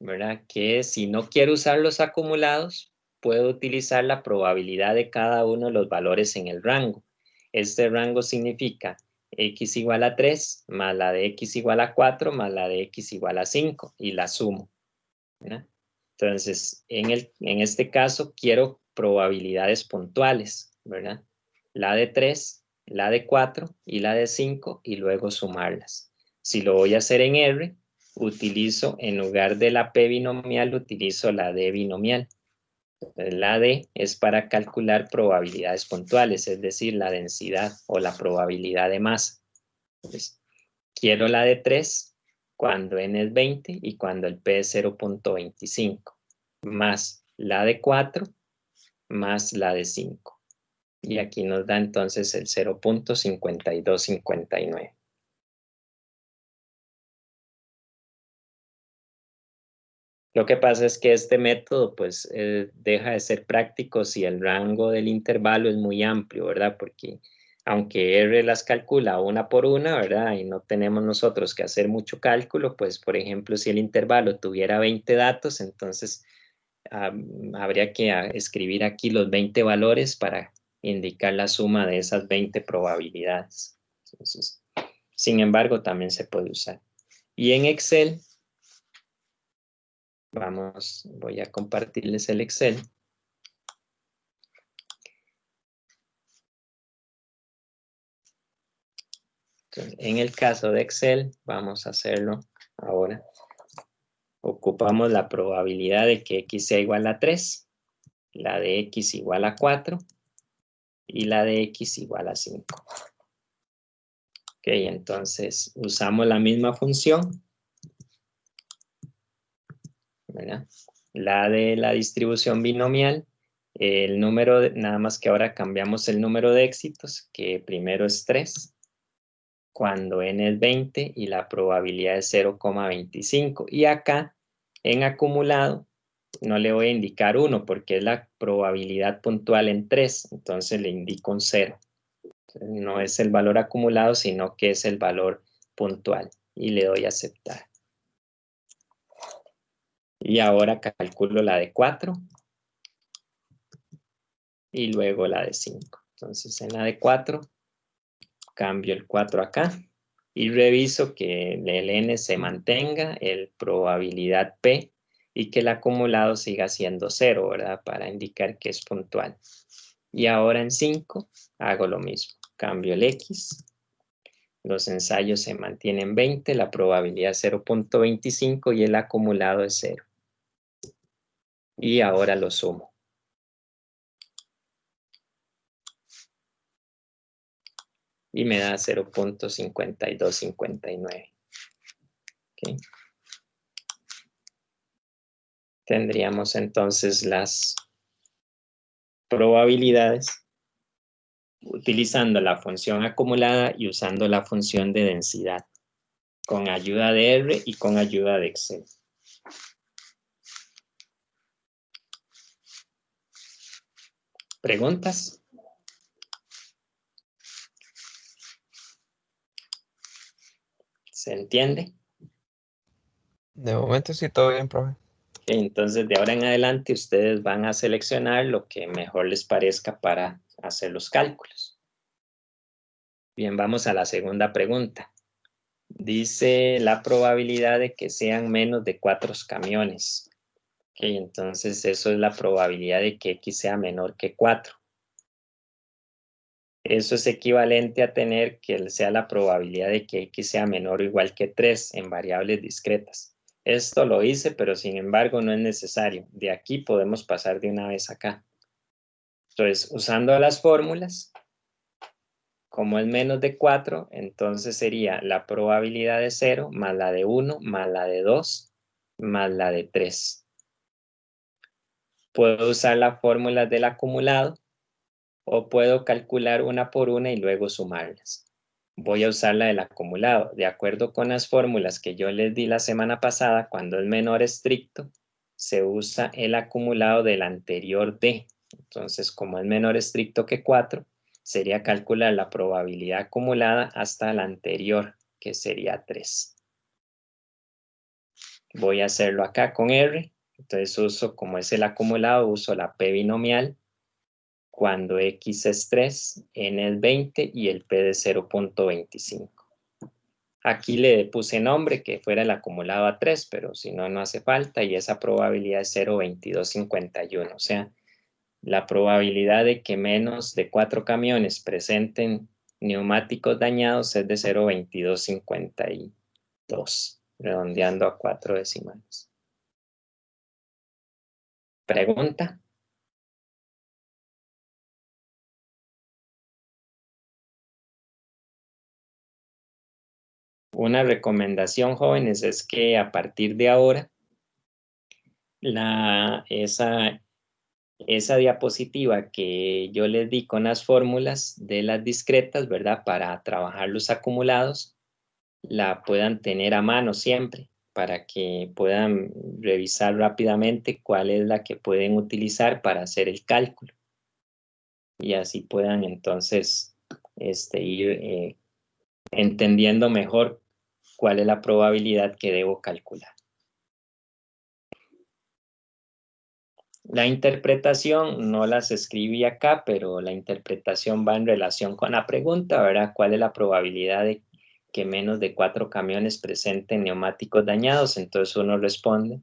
¿verdad? Que si no quiero usar los acumulados, puedo utilizar la probabilidad de cada uno de los valores en el rango. Este rango significa x igual a 3 más la de x igual a 4 más la de x igual a 5 y la sumo, ¿verdad? Entonces, en este caso quiero probabilidades puntuales, ¿verdad? La de 3, la de 4 y la de 5 y luego sumarlas. Si lo voy a hacer en R, utilizo, en lugar de la P binomial, utilizo la D binomial. Entonces, la D es para calcular probabilidades puntuales, es decir, la densidad o la probabilidad de masa. Entonces, quiero la de 3 cuando n es 20 y cuando el P es 0.25, más la de 4 más la de 5. Y aquí nos da entonces el 0.5259. Lo que pasa es que este método pues deja de ser práctico si el rango del intervalo es muy amplio, ¿verdad? Porque aunque R las calcula una por una, ¿verdad? Y no tenemos nosotros que hacer mucho cálculo, pues por ejemplo si el intervalo tuviera 20 datos, entonces habría que escribir aquí los 20 valores para indicar la suma de esas 20 probabilidades. Entonces, sin embargo, también se puede usar. Y en Excel, voy a compartirles el Excel. Entonces, en el caso de Excel, vamos a hacerlo ahora. Ocupamos la probabilidad de que x sea igual a 3, la de x igual a 4 y la de x igual a 5. Ok, entonces usamos la misma función, ¿verdad? La de la distribución binomial, el número, nada más que ahora cambiamos el número de éxitos, que primero es 3, cuando n es 20 y la probabilidad es 0,25. Y acá, en acumulado, no le voy a indicar 1 porque es la probabilidad puntual en 3, entonces le indico un 0. No es el valor acumulado, sino que es el valor puntual. Y le doy a aceptar. Y ahora calculo la de 4 y luego la de 5. Entonces en la de 4 cambio el 4 acá y reviso que el n se mantenga, el probabilidad p, y que el acumulado siga siendo 0, ¿verdad? Para indicar que es puntual. Y ahora en 5 hago lo mismo. Cambio el x, los ensayos se mantienen 20, la probabilidad es 0.25 y el acumulado es 0. Y ahora lo sumo. Y me da 0.5259. ¿Okay? Tendríamos entonces las probabilidades utilizando la función acumulada y usando la función de densidad, con ayuda de R y con ayuda de Excel. ¿Preguntas? ¿Se entiende? De momento sí, todo bien, profe. Entonces, de ahora en adelante, ustedes van a seleccionar lo que mejor les parezca para hacer los cálculos. Bien, vamos a la segunda pregunta. Dice la probabilidad de que sean menos de 4 camiones. Ok, entonces eso es la probabilidad de que X sea menor que 4. Eso es equivalente a tener que sea la probabilidad de que X sea menor o igual que 3 en variables discretas. Esto lo hice, pero sin embargo no es necesario. De aquí podemos pasar de una vez acá. Entonces, usando las fórmulas, como es menos de 4, entonces sería la probabilidad de 0 más la de 1 más la de 2 más la de 3. Puedo usar las fórmulas del acumulado o puedo calcular una por una y luego sumarlas. Voy a usar la del acumulado. De acuerdo con las fórmulas que yo les di la semana pasada, cuando es menor estricto, se usa el acumulado del anterior D. Entonces, como es menor estricto que 4, sería calcular la probabilidad acumulada hasta la anterior, que sería 3. voy a hacerlo acá con R. Entonces uso, como es el acumulado, uso la P binomial cuando X es 3, N es 20 y el P de 0.25. Aquí le puse nombre que fuera el acumulado a 3, pero si no, no hace falta, y esa probabilidad es 0.2251. O sea, la probabilidad de que menos de 4 camiones presenten neumáticos dañados es de 0.2252, redondeando a 4 decimales. ¿Pregunta? Una recomendación, jóvenes, es que a partir de ahora, esa diapositiva que yo les di con las fórmulas de las discretas, ¿verdad? Para trabajar los acumulados, la puedan tener a mano siempre para que puedan revisar rápidamente cuál es la que pueden utilizar para hacer el cálculo. Y así puedan entonces ir entendiendo mejor cuál es la probabilidad que debo calcular. La interpretación no las escribí acá, pero la interpretación va en relación con la pregunta, ¿verdad? ¿Cuál es la probabilidad de que menos de 4 camiones presenten neumáticos dañados? Entonces uno responde,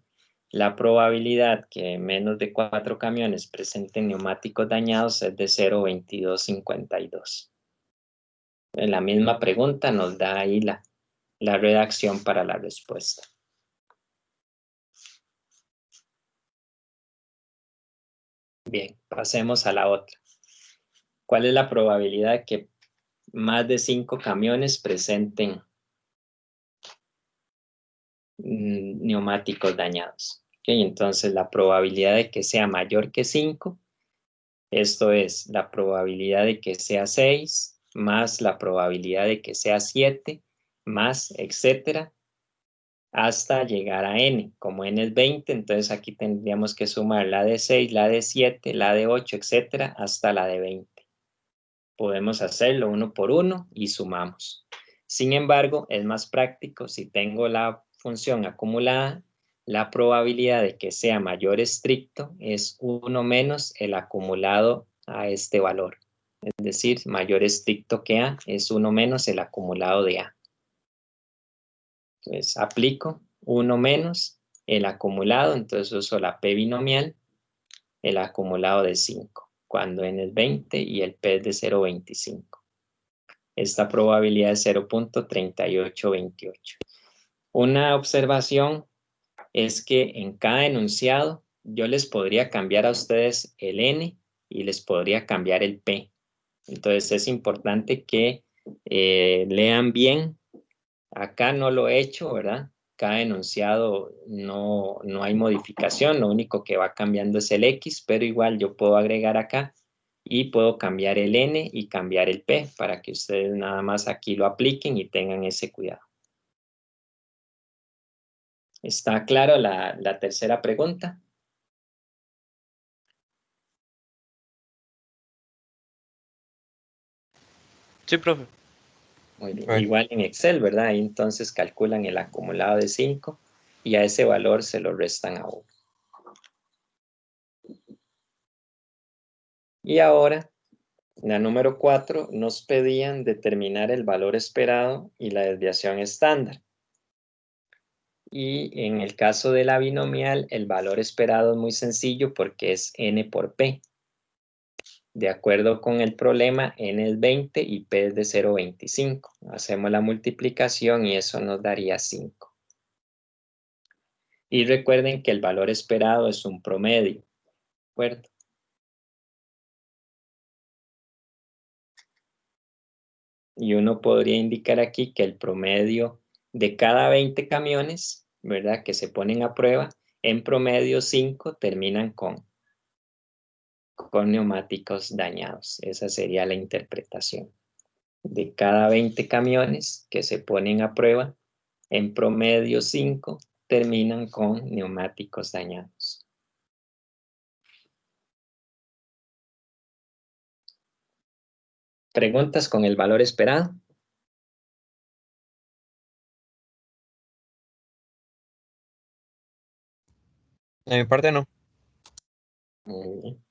la probabilidad que menos de 4 camiones presenten neumáticos dañados es de 0.2252. En la misma pregunta nos da ahí la redacción para la respuesta. Bien, pasemos a la otra. ¿Cuál es la probabilidad de que más de 5 camiones presenten neumáticos dañados? Okay, entonces la probabilidad de que sea mayor que 5, esto es la probabilidad de que sea 6 más la probabilidad de que sea 7 más etcétera hasta llegar a n. Como n es 20, entonces aquí tendríamos que sumar la de 6, la de 7, la de 8, etcétera, hasta la de 20. Podemos hacerlo uno por uno y sumamos. Sin embargo, es más práctico si tengo la función acumulada, la probabilidad de que sea mayor estricto es 1 menos el acumulado a este valor. Es decir, mayor estricto que A es 1 menos el acumulado de A. Entonces, aplico 1 menos el acumulado, entonces uso la P binomial, el acumulado de 5, cuando n es 20 y el P es de 0.25. Esta probabilidad es 0.3828. Una observación es que en cada enunciado yo les podría cambiar a ustedes el n y les podría cambiar el p. Entonces es importante que lean bien. Acá no lo he hecho, ¿verdad? Cada enunciado no hay modificación, lo único que va cambiando es el x, pero igual yo puedo agregar acá y puedo cambiar el n y cambiar el p para que ustedes nada más aquí lo apliquen y tengan ese cuidado. ¿Está claro la tercera pregunta? Sí, profe. Muy bien. Igual en Excel, ¿verdad? Ahí entonces calculan el acumulado de 5 y a ese valor se lo restan a 1. Y ahora, la número 4, nos pedían determinar el valor esperado y la desviación estándar. Y en el caso de la binomial, el valor esperado es muy sencillo porque es n por p. De acuerdo con el problema, n es 20 y p es de 0.25. Hacemos la multiplicación y eso nos daría 5. Y recuerden que el valor esperado es un promedio, ¿de acuerdo? Y uno podría indicar aquí que el promedio de cada 20 camiones, ¿verdad? Que se ponen a prueba, en promedio 5 terminan con neumáticos dañados. Esa sería la interpretación. De cada 20 camiones que se ponen a prueba, en promedio 5 terminan con neumáticos dañados. ¿Preguntas con el valor esperado? De mi parte no. Muy bien.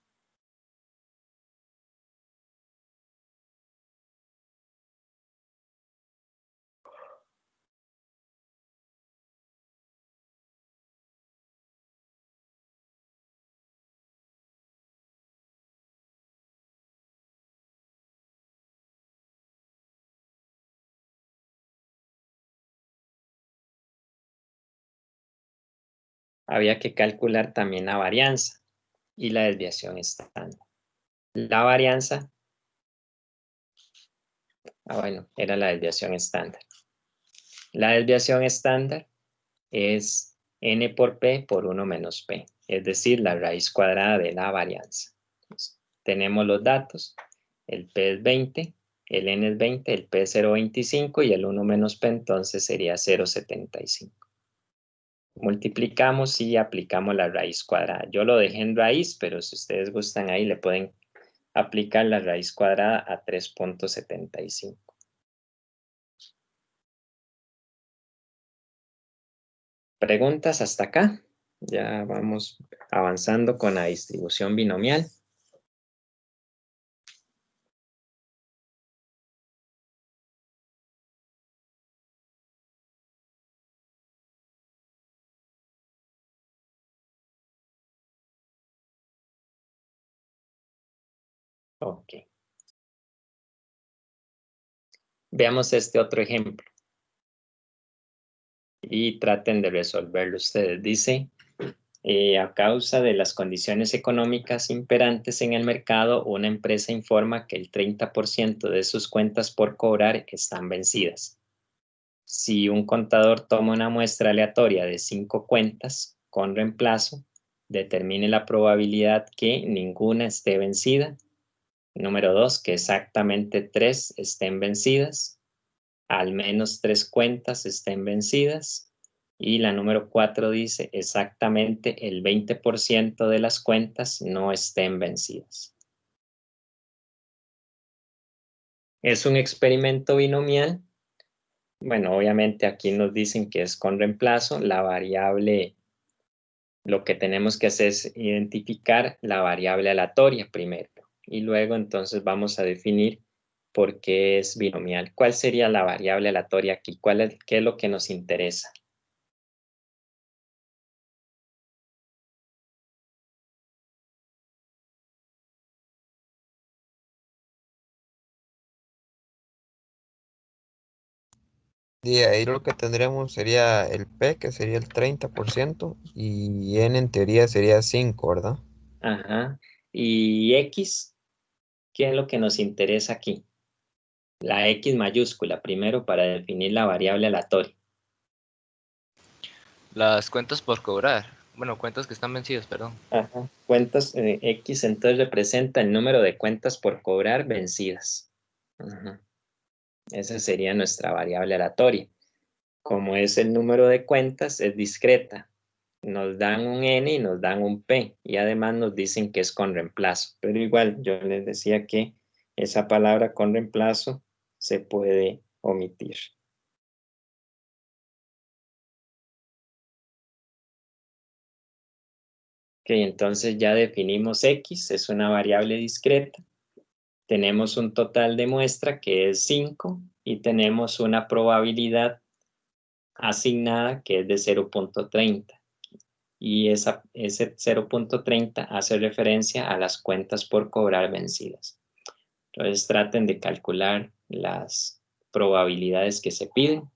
Había que calcular también la varianza y la desviación estándar. La varianza, bueno, era la desviación estándar. La desviación estándar es n por p por 1 menos p, es decir, la raíz cuadrada de la varianza. Entonces, tenemos los datos, el p es 20, el n es 20, el p es 0,25 y el 1 menos p entonces sería 0,75. Multiplicamos y aplicamos la raíz cuadrada. Yo lo dejé en raíz, pero si ustedes gustan ahí le pueden aplicar la raíz cuadrada a 3,75. ¿Preguntas hasta acá? Ya vamos avanzando con la distribución binomial. Ok. Veamos este otro ejemplo y traten de resolverlo ustedes. Dice, a causa de las condiciones económicas imperantes en el mercado, una empresa informa que el 30% de sus cuentas por cobrar están vencidas. Si un contador toma una muestra aleatoria de 5 cuentas con reemplazo, determine la probabilidad que ninguna esté vencida. Número 2, que exactamente 3 estén vencidas. Al menos 3 cuentas estén vencidas. Y la número 4 dice exactamente el 20% de las cuentas no estén vencidas. Es un experimento binomial. Bueno, obviamente aquí nos dicen que es con reemplazo. La variable, lo que tenemos que hacer es identificar la variable aleatoria primero. Y luego entonces vamos a definir por qué es binomial. ¿Cuál sería la variable aleatoria aquí? ¿Qué es lo que nos interesa? Y ahí lo que tendríamos sería el P, que sería el 30%, y N en teoría sería 5, ¿verdad? Ajá. ¿Y X? ¿Qué es lo que nos interesa aquí? La X mayúscula, primero para definir la variable aleatoria. Las cuentas por cobrar. Bueno, cuentas que están vencidas, perdón. Ajá. Cuentas, X entonces representa el número de cuentas por cobrar vencidas. Ajá. Esa sería nuestra variable aleatoria. Como es el número de cuentas, es discreta. Nos dan un N y nos dan un P. Y además nos dicen que es con reemplazo. Pero igual, yo les decía que esa palabra con reemplazo se puede omitir. Ok, entonces ya definimos X, es una variable discreta. Tenemos un total de muestra que es 5 y tenemos una probabilidad asignada que es de 0,30. Y ese 0,30 hace referencia a las cuentas por cobrar vencidas. Entonces traten de calcular las probabilidades que se piden.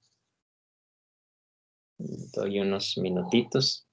Doy unos minutitos.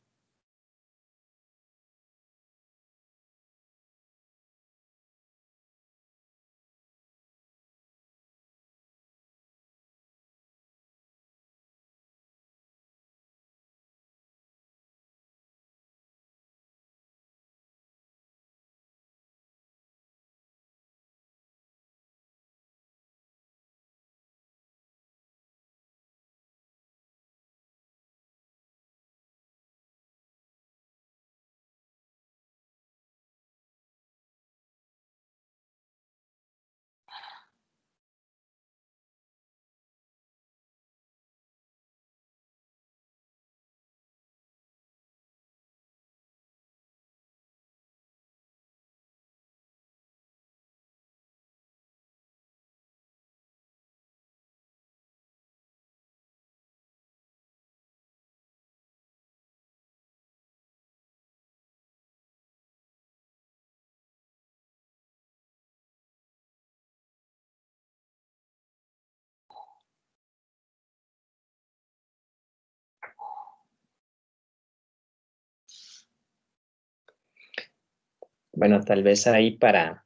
Bueno, tal vez ahí para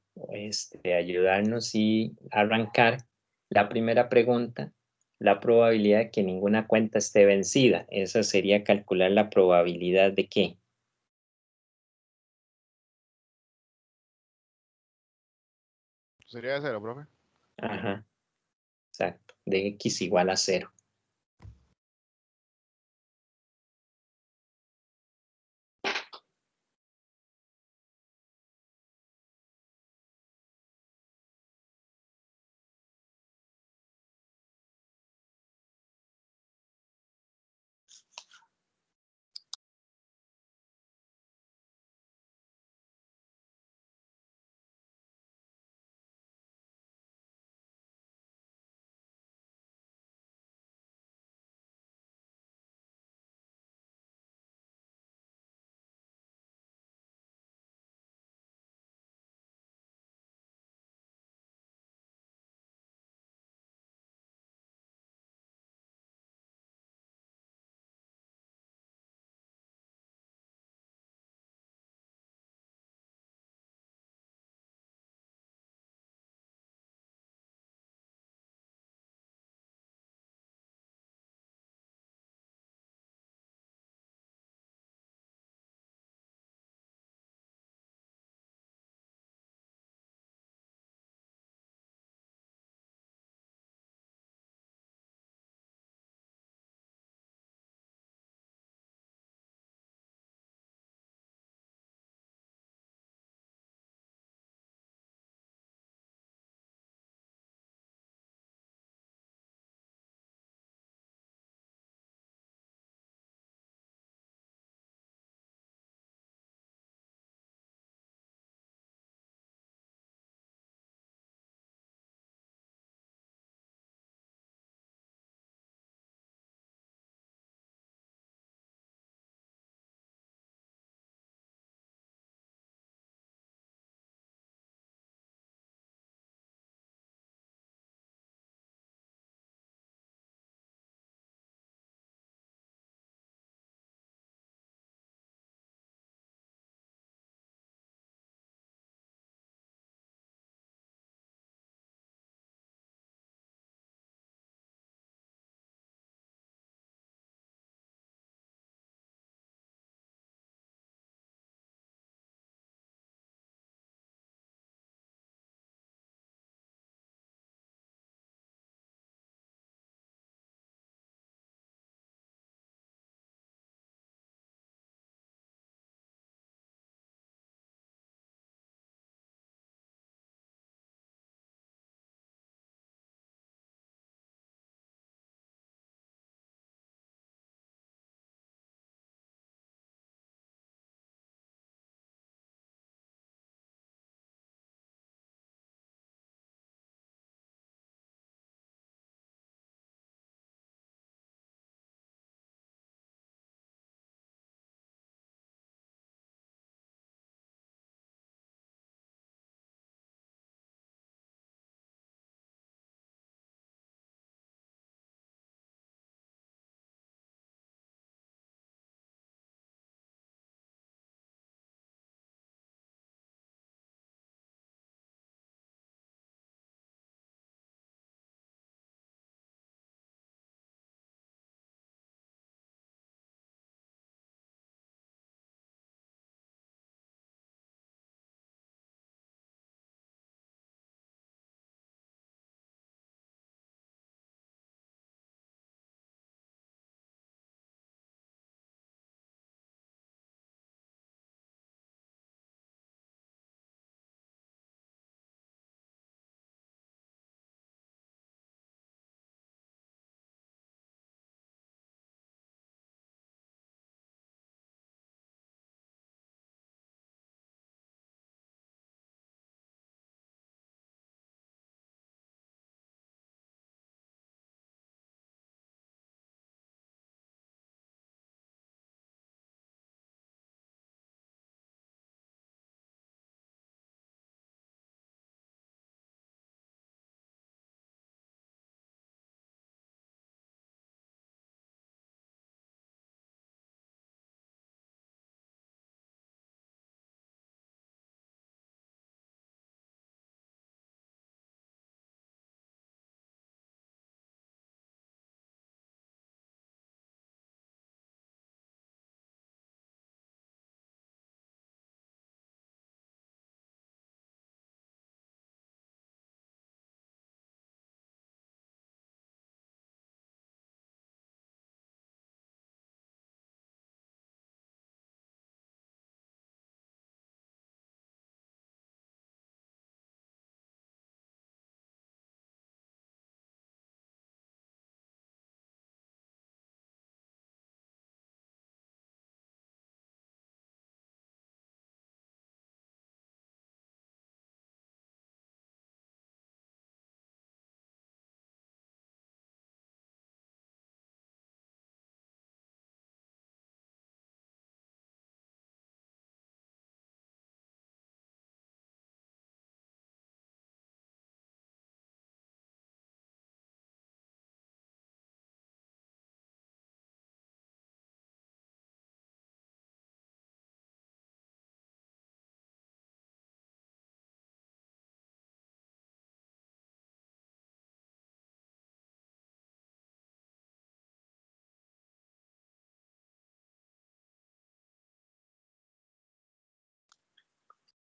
ayudarnos y arrancar la primera pregunta, la probabilidad de que ninguna cuenta esté vencida. Esa sería calcular la probabilidad de qué. Sería de 0, profe. Ajá, exacto, de x igual a 0.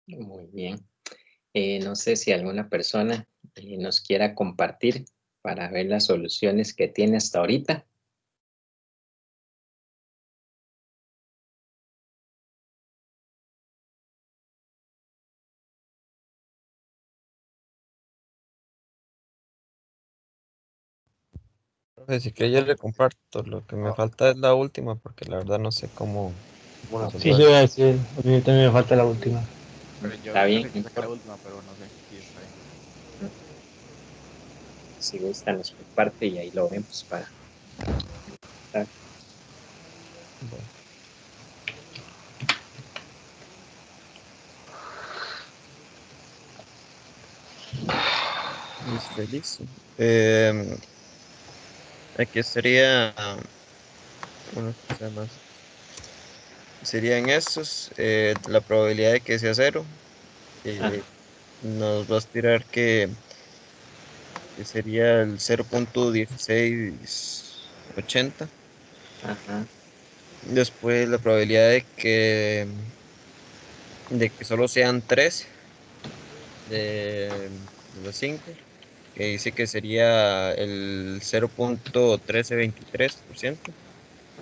Muy bien. No sé si alguna persona nos quiera compartir para ver las soluciones que tiene hasta ahorita. Profe, si que yo le comparto, lo que me falta es la última, porque la verdad no sé cómo Sí, resolver. yo iba a decir, a mí también me falta la última. Pero Está yo bien, sé no que saqué la importa. última, pero no sé. Sí, está bien. Si gusta, nos comparte y ahí lo vemos para. Bueno, listo. Aquí estaría, bueno, que sea más. Serían estos, la probabilidad de que sea cero. Ajá, eh, Nos va a tirar que sería el 0.1680. ajá, Después la probabilidad de que solo sean 3 de los 5, que dice que sería el 0.1323%.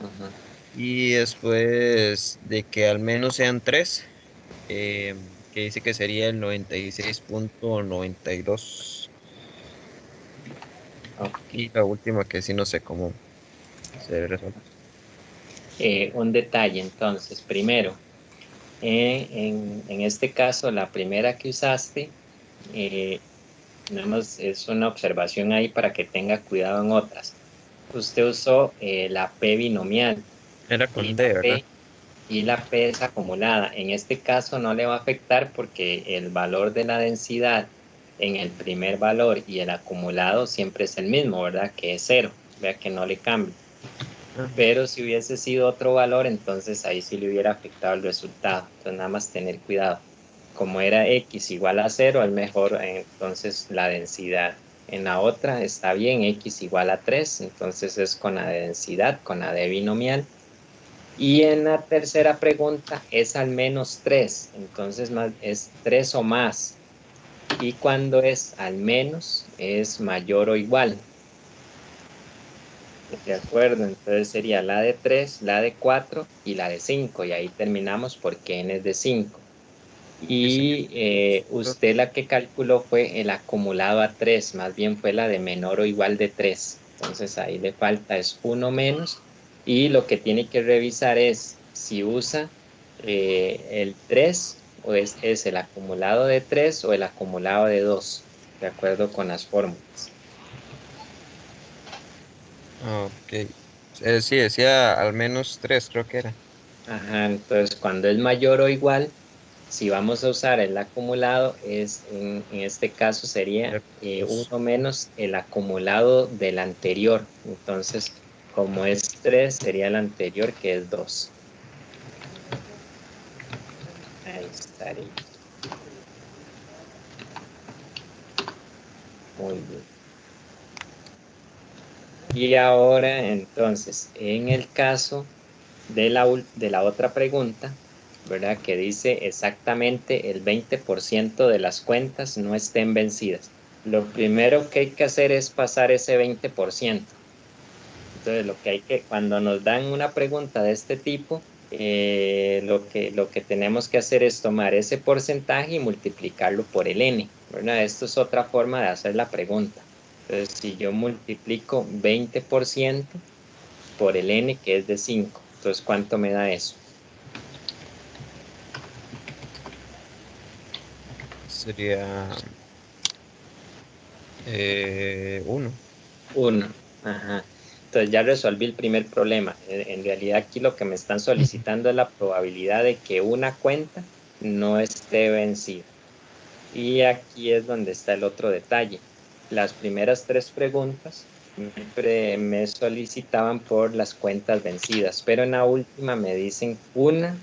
ajá. Y después de que al menos sean 3, que dice que sería el 96.92. Ok. Y la última que sí no sé cómo se resuelve. Un detalle, entonces, primero, en este caso, la primera que usaste, eh, nada más es una observación ahí para que tenga cuidado en otras. Usted usó la P binomial Era y con D, ¿verdad? la P es acumulada. En este caso no le va a afectar porque el valor de la densidad en el primer valor y el acumulado siempre es el mismo, ¿verdad? Que es cero. Vea que no le cambia. Ajá. Pero si hubiese sido otro valor, entonces ahí sí le hubiera afectado el resultado. Entonces nada más tener cuidado. Como era x igual a cero, es mejor entonces la densidad. En la otra está bien, x igual a 3, entonces es con la densidad, con la de binomial. Y en la tercera pregunta es al menos 3, entonces es 3 o más. Y cuando es al menos, es mayor o igual. De acuerdo, entonces sería la de 3, la de 4 y la de 5. Y ahí terminamos porque n es de 5. Y sería Y usted la que calculó fue el acumulado a 3, más bien fue la de menor o igual de 3. Entonces ahí le falta es uno menos. Y lo que tiene que revisar es si usa el 3 o es el acumulado de 3 o el acumulado de 2, de acuerdo con las fórmulas. ok. Sí, decía al menos 3, creo que era. Ajá, entonces cuando es mayor o igual, si vamos a usar el acumulado, en este caso sería Era dos. uno menos el acumulado del anterior. Entonces, como es 3 sería el anterior que es 2. Ahí estaría. Muy bien. Y ahora, entonces, en el caso de la otra pregunta, ¿verdad? Que dice exactamente el 20% de las cuentas no estén vencidas. Lo primero que hay que hacer es pasar ese 20%. Entonces, cuando nos dan una pregunta de este tipo, lo que tenemos que hacer es tomar ese porcentaje y multiplicarlo por el n, ¿verdad? Esto es otra forma de hacer la pregunta. Entonces, si yo multiplico 20% por el n, que es de 5, entonces, ¿cuánto me da eso? Sería 1. 1. Ajá. Entonces ya resolví el primer problema. En realidad aquí lo que me están solicitando es la probabilidad de que una cuenta no esté vencida. Y aquí es donde está el otro detalle. Las primeras tres preguntas me solicitaban por las cuentas vencidas, pero en la última me dicen una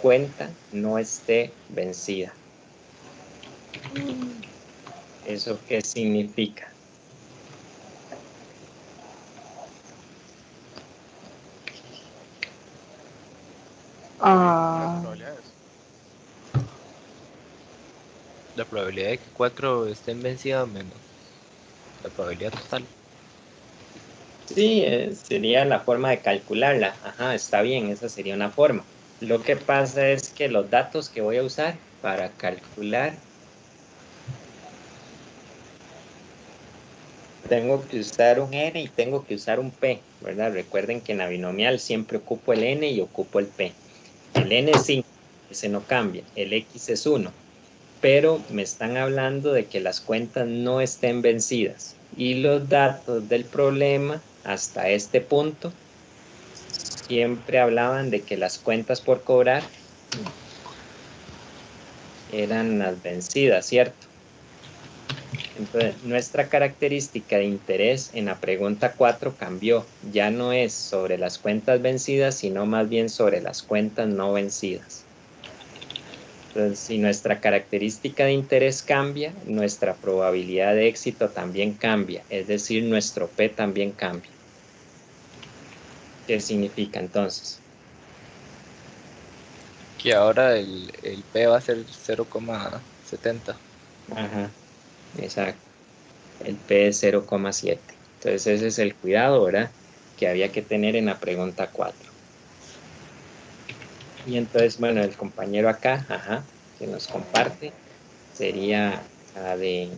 cuenta no esté vencida. ¿Eso qué significa? Hay infinitas Ah, probabilidades. probabilidad de que 4 estén vencidas menos la probabilidad total. Sí, sería la forma de calcularla. Ajá, está bien, esa sería una forma. Lo que pasa es que los datos que voy a usar para calcular, tengo que usar un n y tengo que usar un p, ¿verdad? Recuerden que en la binomial siempre ocupo el n y ocupo el p. El n es 5, ese no cambia. El x es 1. Pero me están hablando de que las cuentas no estén vencidas. Y los datos del problema hasta este punto siempre hablaban de que las cuentas por cobrar eran las vencidas, ¿cierto? Entonces, nuestra característica de interés en la pregunta 4 cambió. Ya no es sobre las cuentas vencidas, sino más bien sobre las cuentas no vencidas. Entonces, si nuestra característica de interés cambia, nuestra probabilidad de éxito también cambia. Es decir, nuestro P también cambia. ¿Qué significa entonces? Que ahora el P va a ser 0,70. Ajá, exacto. El P es 0,7. Entonces ese es el cuidado, ¿verdad? Que había que tener en la pregunta 4. Y entonces, bueno, el compañero acá, ajá, que nos comparte, sería la de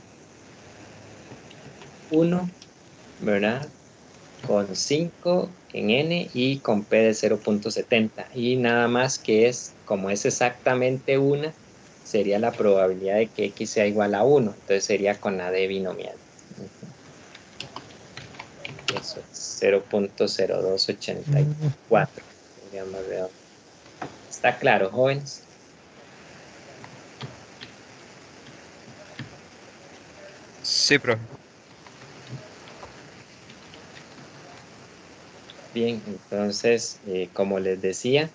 1, ¿verdad? Con 5 en n y con P de 0,70. Y nada más que es, como es exactamente una, sería la probabilidad de que x sea igual a 1. Entonces sería con la d binomial. Eso es 0,0284. Sería más redondo. ¿Está claro, jóvenes? Sí, profe. Bien, entonces, como les decía,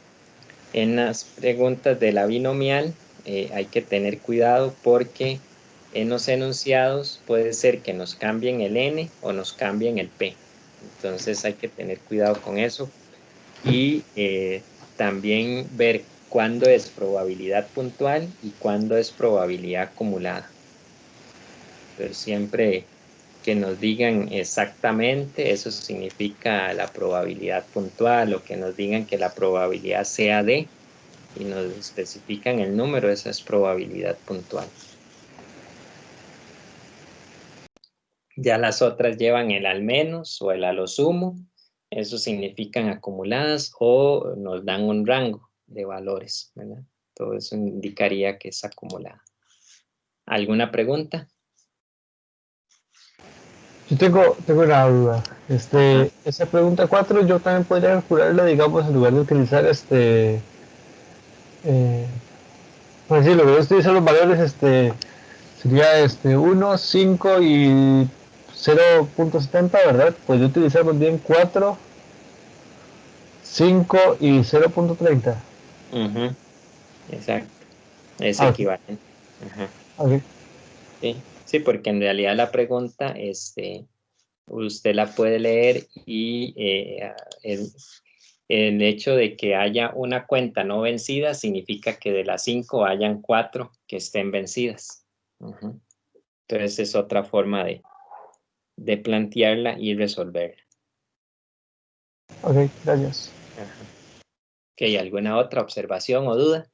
en las preguntas de la binomial hay que tener cuidado porque en los enunciados puede ser que nos cambien el n o nos cambien el p. Entonces hay que tener cuidado con eso y también ver cuándo es probabilidad puntual y cuándo es probabilidad acumulada. Entonces siempre que nos digan exactamente, eso significa la probabilidad puntual, o que nos digan que la probabilidad sea de, y nos especifican el número, esa es probabilidad puntual. Ya las otras llevan el al menos o el a lo sumo, eso significan acumuladas o nos dan un rango de valores, ¿verdad? Todo eso indicaría que es acumulada. ¿Alguna pregunta? Yo tengo una duda. Ajá. Esa pregunta 4 yo también podría calcularla, digamos, en lugar de utilizar pues sí, lo que yo utilizo los valores, sería 1, 5 y 0,70, ¿verdad? Pues yo utilizar más bien 4, 5 y 0,30. Ujú, exacto, es Ah, ok. equivalente. Ajá. Ok. Sí, sí, porque en realidad la pregunta, usted la puede leer y el hecho de que haya una cuenta no vencida significa que de las 5 hayan 4 que estén vencidas. Ujú. Entonces es otra forma de plantearla y resolverla. Ok, gracias. Ajá. Ok, ¿alguna otra observación o duda?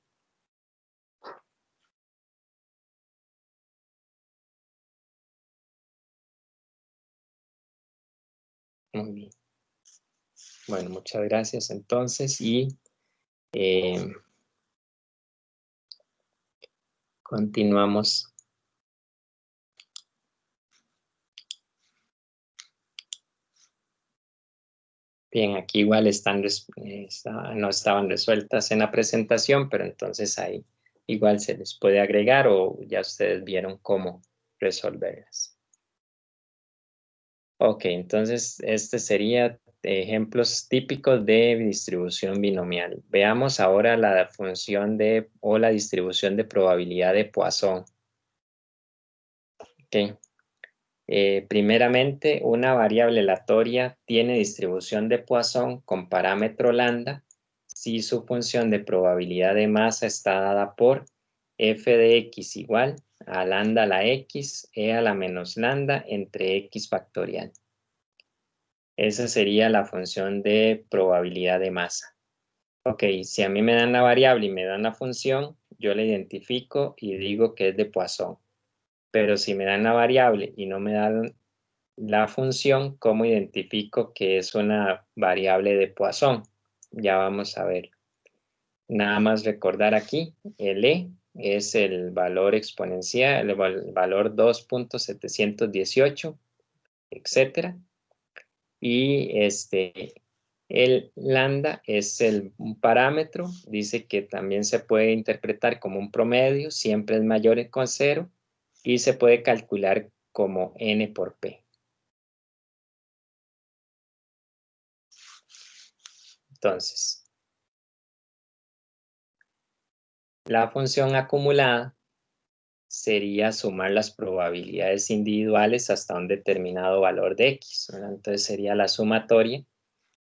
Muy bien. Bueno, muchas gracias entonces y continuamos. Bien, aquí igual no estaban resueltas en la presentación, pero entonces ahí igual se les puede agregar o ya ustedes vieron cómo resolverlas. Ok, entonces este sería ejemplos típicos de distribución binomial. Veamos ahora la función o la distribución de probabilidad de Poisson. Ok. Primeramente, una variable aleatoria tiene distribución de Poisson con parámetro lambda si su función de probabilidad de masa está dada por f de x igual a lambda a la x, e a la menos lambda entre x factorial. Esa sería la función de probabilidad de masa. Ok, si a mí me dan la variable y me dan la función, yo la identifico y digo que es de Poisson. Pero si me dan la variable y no me dan la función, ¿cómo identifico que es una variable de Poisson? Ya vamos a ver. Nada más recordar aquí, el E es el valor exponencial, el valor 2.718, etcétera. Y el lambda es un parámetro, dice que también se puede interpretar como un promedio, siempre es mayor con 0 y se puede calcular como n por p. Entonces, la función acumulada sería sumar las probabilidades individuales hasta un determinado valor de x, ¿verdad? Entonces sería la sumatoria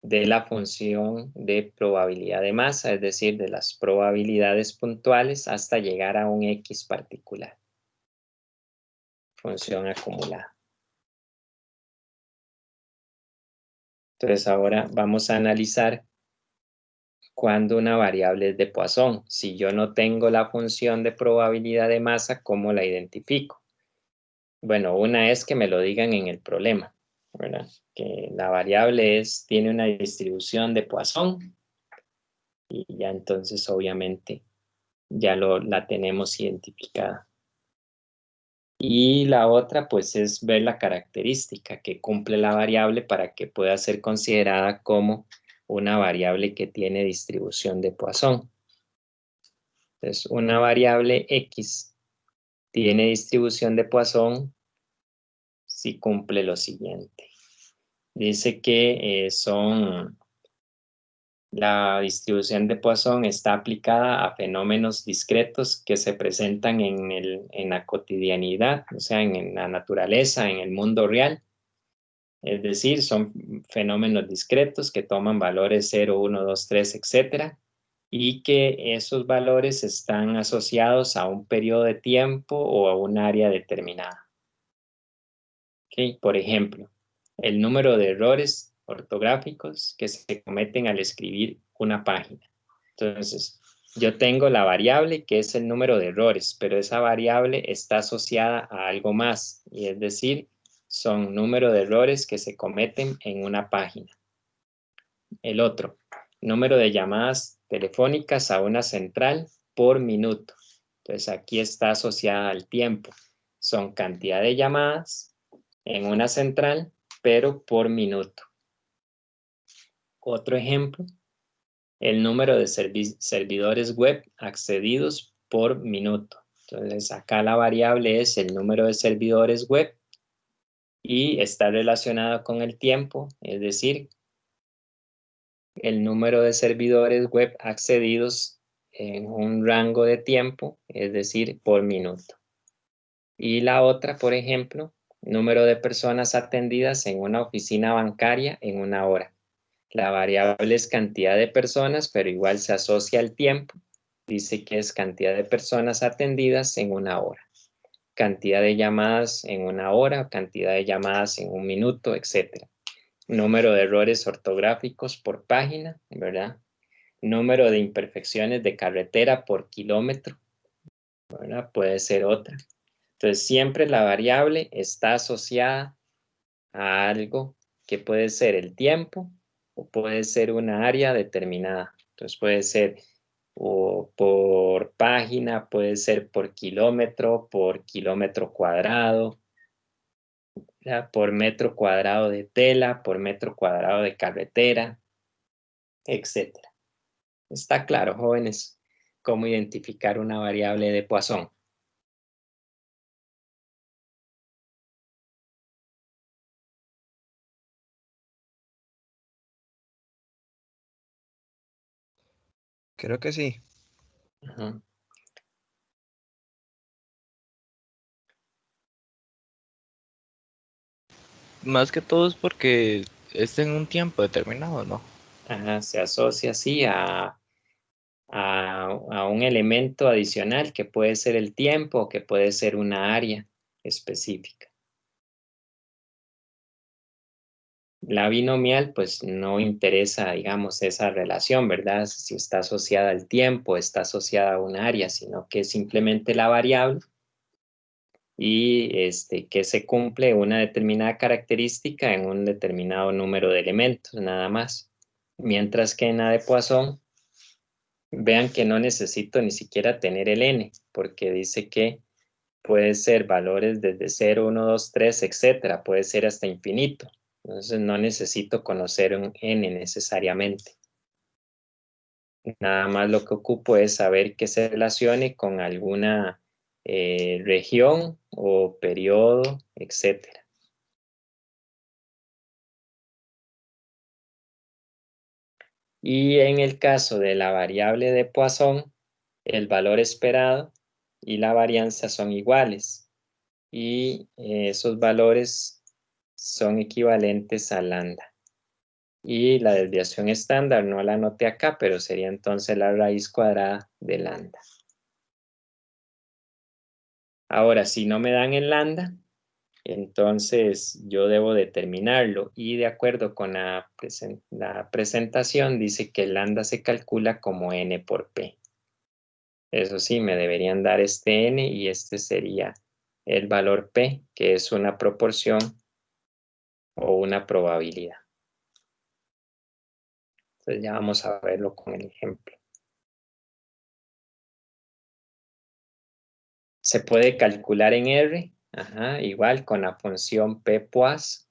de la función de probabilidad de masa, es decir, de las probabilidades puntuales hasta llegar a un x particular. Función acumulada. Entonces ahora vamos a analizar cuando una variable es de Poisson. Si yo no tengo la función de probabilidad de masa, ¿cómo la identifico? Bueno, una es que me lo digan en el problema, ¿verdad? Que la variable tiene una distribución de Poisson y ya entonces obviamente ya la tenemos identificada. Y la otra pues es ver la característica que cumple la variable para que pueda ser considerada como una variable que tiene distribución de Poisson. Entonces, una variable x tiene distribución de Poisson si cumple lo siguiente. Dice que la distribución de Poisson está aplicada a fenómenos discretos que se presentan en la cotidianidad, o sea, en la naturaleza, en el mundo real. Es decir, son fenómenos discretos que toman valores 0, 1, 2, 3, etcétera, y que esos valores están asociados a un periodo de tiempo o a un área determinada. ¿Okay? Por ejemplo, el número de errores ortográficos que se cometen al escribir una página. Entonces, yo tengo la variable que es el número de errores, pero esa variable está asociada a algo más, y es decir, son número de errores que se cometen en una página. El otro, número de llamadas telefónicas a una central por minuto. Entonces, aquí está asociada al tiempo. Son cantidad de llamadas en una central, pero por minuto. Otro ejemplo, el número de servidores web accedidos por minuto. Entonces, acá la variable es el número de servidores web y está relacionado con el tiempo, es decir, el número de servidores web accedidos en un rango de tiempo, es decir, por minuto. Y la otra, por ejemplo, número de personas atendidas en una oficina bancaria en una hora. La variable es cantidad de personas, pero igual se asocia al tiempo. Dice que es cantidad de personas atendidas en una hora. Cantidad de llamadas en una hora, cantidad de llamadas en un minuto, etc. Número de errores ortográficos por página, ¿verdad? Número de imperfecciones de carretera por kilómetro, ¿verdad? Puede ser otra. Entonces, siempre la variable está asociada a algo que puede ser el tiempo o puede ser una área determinada. Entonces, puede ser o por página, puede ser por kilómetro cuadrado, ¿ya? Por metro cuadrado de tela, por metro cuadrado de carretera, etc. Está claro, jóvenes, cómo identificar una variable de Poisson. Creo que sí. Ajá. Más que todo es porque es en un tiempo determinado, ¿no? Ajá, se asocia así a a un elemento adicional que puede ser el tiempo o que puede ser una área específica. La binomial pues no interesa, digamos, esa relación, ¿verdad? Si está asociada al tiempo, está asociada a un área, sino que es simplemente la variable y que se cumple una determinada característica en un determinado número de elementos, nada más. Mientras que en la de Poisson, vean que no necesito ni siquiera tener el n, porque dice que puede ser valores desde 0, 1, 2, 3, etcétera, puede ser hasta infinito. Entonces no necesito conocer un n necesariamente. Nada más lo que ocupo es saber que se relacione con alguna región o periodo, etcétera. Y en el caso de la variable de Poisson, el valor esperado y la varianza son iguales. Y esos valores son equivalentes a lambda. Y la desviación estándar no la anoté acá, pero sería entonces la raíz cuadrada de lambda. Ahora, si no me dan el lambda, entonces yo debo determinarlo. Y de acuerdo con la presentación, dice que el lambda se calcula como n por p. Eso sí, me deberían dar este n y este sería el valor p, que es una proporción o una probabilidad. Entonces ya vamos a verlo con el ejemplo. Se puede calcular en R, igual con la función P Poisson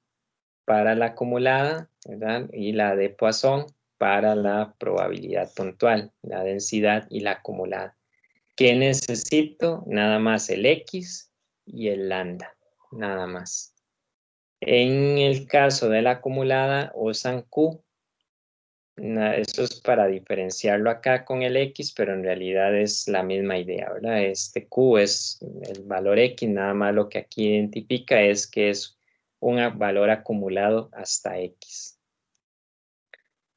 para la acumulada, ¿verdad? Y la de Poisson para la probabilidad puntual, la densidad y la acumulada. ¿Qué necesito? Nada más el X y el lambda, nada más. En el caso de la acumulada, usan Q. Eso es para diferenciarlo acá con el X, pero en realidad es la misma idea, ¿verdad? Este Q es el valor X, nada más lo que aquí identifica es que es un valor acumulado hasta X.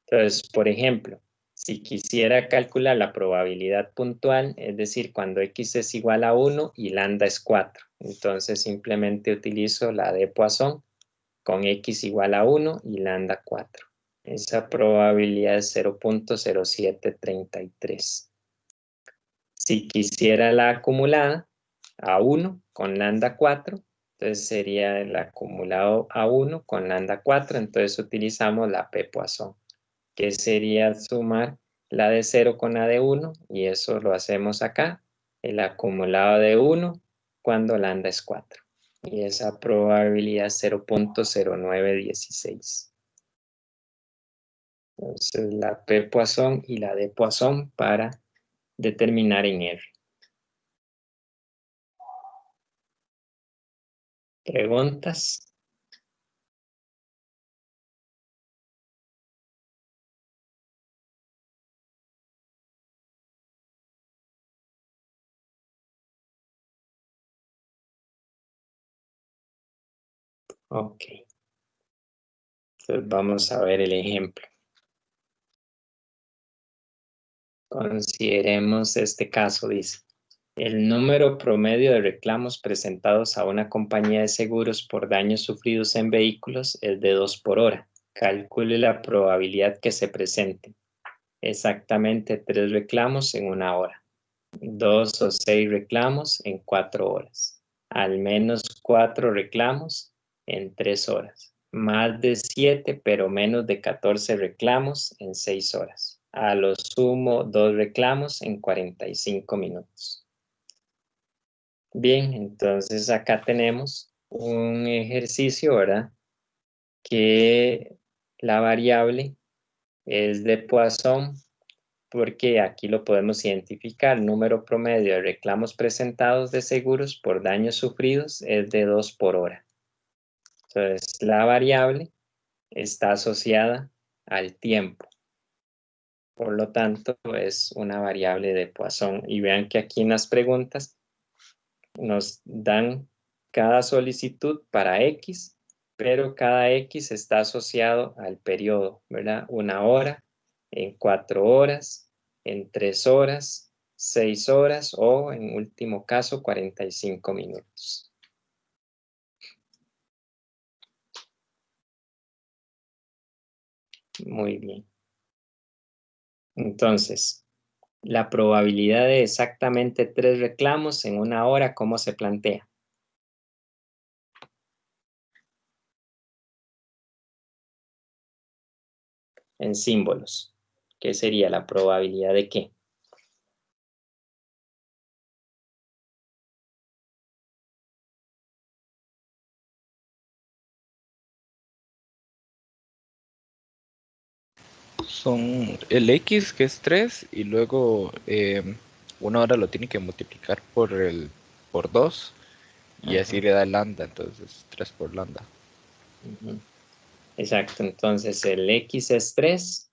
Entonces, por ejemplo, si quisiera calcular la probabilidad puntual, es decir, cuando X es igual a 1 y lambda es 4, entonces simplemente utilizo la de Poisson con X igual a 1 y lambda 4. Esa probabilidad es 0.0733. Si quisiera la acumulada a 1 con lambda 4, entonces sería el acumulado a 1 con lambda 4, entonces utilizamos la P Poisson, que sería sumar la de 0 con la de 1, y eso lo hacemos acá, el acumulado de 1 cuando lambda es 4. Y esa probabilidad es 0.0916. Entonces la P Poisson y la D Poisson para determinar en R. ¿Preguntas? Ok. Entonces vamos a ver el ejemplo. Consideremos este caso, dice. El número promedio de reclamos presentados a una compañía de seguros por daños sufridos en vehículos es de 2 por hora. Calcule la probabilidad que se presenten. Exactamente 3 reclamos en 1 hora. 2 o 6 reclamos en 4 horas. Al menos 4 reclamos en 3 horas. Más de 7, pero menos de 14 reclamos en 6 horas. A lo sumo 2 reclamos en 45 minutos. Bien, entonces acá tenemos un ejercicio, ¿verdad? Que la variable es de Poisson, porque aquí lo podemos identificar. Número promedio de reclamos presentados de seguros por daños sufridos es de 2 por hora. Entonces, la variable está asociada al tiempo. Por lo tanto, es una variable de Poisson. Y vean que aquí en las preguntas nos dan cada solicitud para X, pero cada X está asociado al periodo, ¿verdad? 1 hora, en 4 horas, en 3 horas, 6 horas o en último caso 45 minutos. Muy bien. Entonces, la probabilidad de exactamente 3 reclamos en una hora, ¿cómo se plantea? En símbolos. ¿Qué sería la probabilidad de qué? Son el X, que es 3, y luego una hora lo tiene que multiplicar por 2, y así Ajá. le da lambda, entonces 3 por lambda. Ujú. Exacto, entonces el X es 3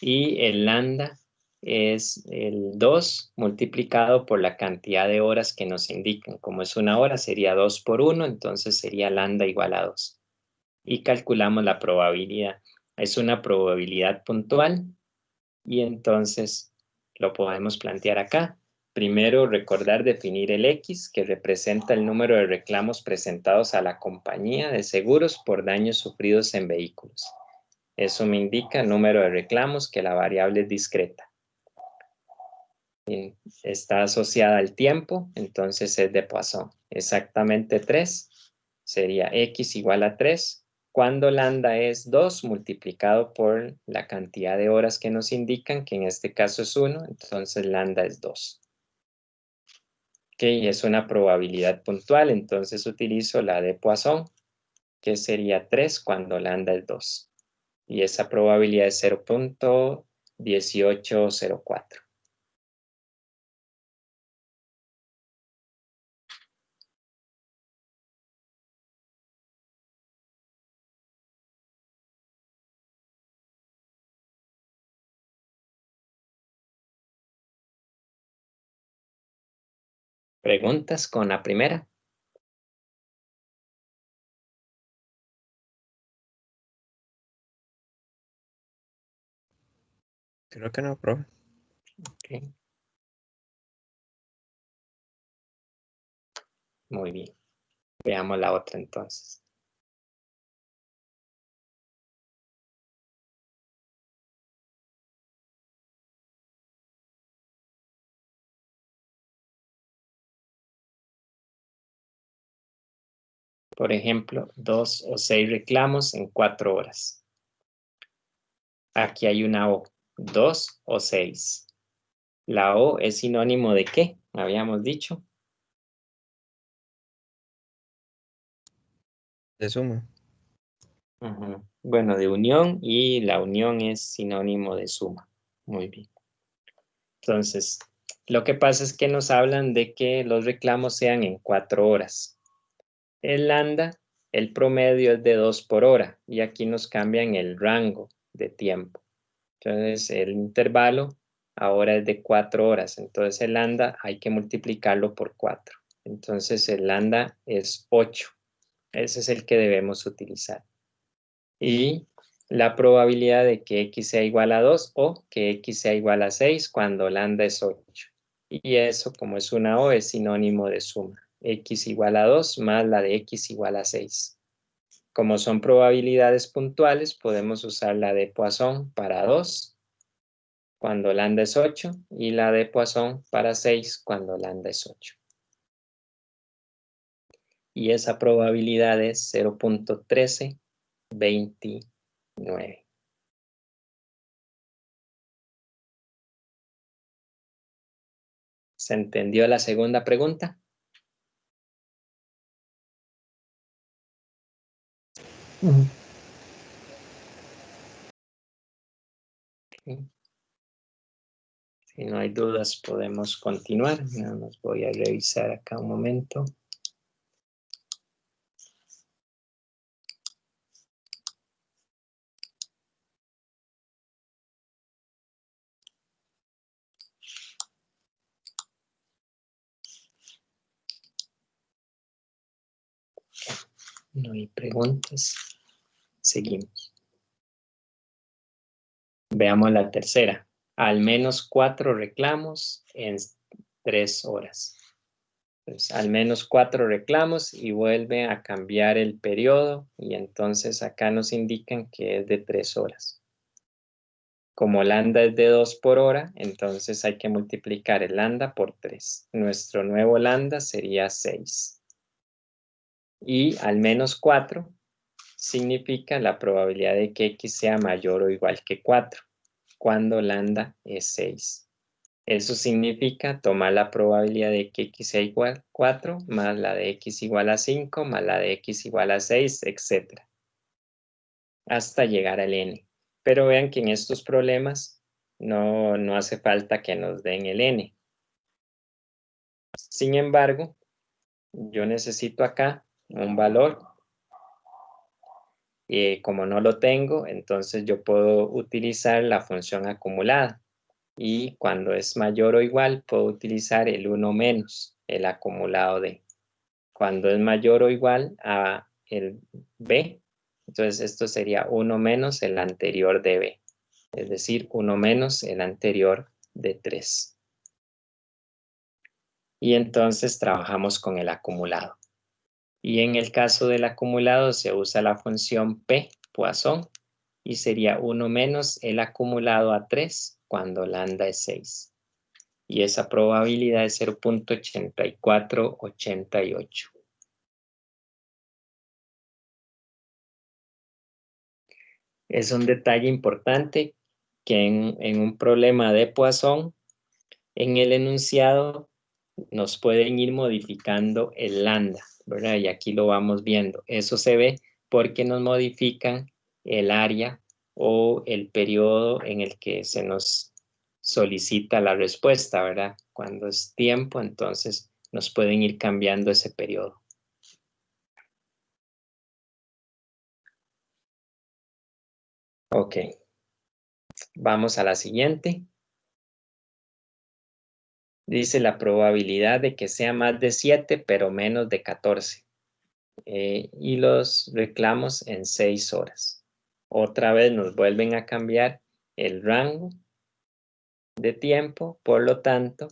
y el lambda es el 2 multiplicado por la cantidad de horas que nos indican. Como es una hora, sería 2 por 1, entonces sería lambda igual a 2. Y calculamos la probabilidad. Es una probabilidad puntual y entonces lo podemos plantear acá. Primero, recordar definir el X, que representa el número de reclamos presentados a la compañía de seguros por daños sufridos en vehículos. Eso me indica el número de reclamos, que la variable es discreta. Está asociada al tiempo, entonces es de Poisson. Exactamente 3 sería X igual a 3, cuando lambda es 2 multiplicado por la cantidad de horas que nos indican, que en este caso es 1, entonces lambda es 2. Ok, es una probabilidad puntual, entonces utilizo la de Poisson, que sería 3 cuando lambda es 2. Y esa probabilidad es 0.1804. ¿Preguntas con la primera? Creo que no, profe. Ok. Muy bien. Veamos la otra entonces. Por ejemplo, 2 o 6 reclamos en 4 horas. Aquí hay una O, 2 o 6. La O es sinónimo de ¿qué? Habíamos dicho. De suma. Ujú. Bueno, de unión, y la unión es sinónimo de suma. Muy bien. Entonces, lo que pasa es que nos hablan de que los reclamos sean en 4 horas. El lambda, el promedio es de 2 por hora y aquí nos cambian el rango de tiempo. Entonces, el intervalo ahora es de 4 horas. Entonces, el lambda hay que multiplicarlo por 4. Entonces, el lambda es 8. Ese es el que debemos utilizar. Y la probabilidad de que x sea igual a 2 o que x sea igual a 6 cuando lambda es 8. Y eso, como es una O, es sinónimo de suma. X igual a 2 más la de x igual a 6. Como son probabilidades puntuales, podemos usar la de Poisson para 2 cuando lambda es 8 y la de Poisson para 6 cuando lambda es 8. Y esa probabilidad es 0.1329. ¿Se entendió la segunda pregunta? Ujú. Okay. Si no hay dudas, podemos continuar. Nada más voy a revisar acá un momento. No hay preguntas. Seguimos. Veamos la tercera. al menos 4 reclamos en 3 horas. Entonces, al menos 4 reclamos y vuelve a cambiar el periodo y entonces acá nos indican que es de 3 horas. Como lambda es de 2 por hora, entonces hay que multiplicar el lambda por 3. Nuestro nuevo lambda sería 6. Y al menos 4 significa la probabilidad de que x sea mayor o igual que 4, cuando lambda es 6. Eso significa tomar la probabilidad de que x sea igual a 4, más la de x igual a 5, más la de x igual a 6, etc. hasta llegar al n. Pero vean que en estos problemas no hace falta que nos den el n. Sin embargo, yo necesito acá un valor. Como no lo tengo, entonces yo puedo utilizar la función acumulada. Y cuando es mayor o igual, puedo utilizar el 1 menos el acumulado de. Cuando es mayor o igual a el b, entonces esto sería 1 menos el anterior de b. Es decir, 1 menos el anterior de 3. Y entonces trabajamos con el acumulado. Y en el caso del acumulado se usa la función P, Poisson, y sería 1 menos el acumulado a 3 cuando lambda es 6. Y esa probabilidad es 0.8488. Es un detalle importante que en un problema de Poisson, en el enunciado nos pueden ir modificando el lambda, ¿verdad? Y aquí lo vamos viendo. Eso se ve porque nos modifican el área o el periodo en el que se nos solicita la respuesta, ¿verdad? Cuando es tiempo, entonces nos pueden ir cambiando ese periodo. Ok. Vamos a la siguiente. Dice la probabilidad de que sea más de 7, pero menos de 14. Y los reclamos en 6 horas. Otra vez nos vuelven a cambiar el rango de tiempo, por lo tanto,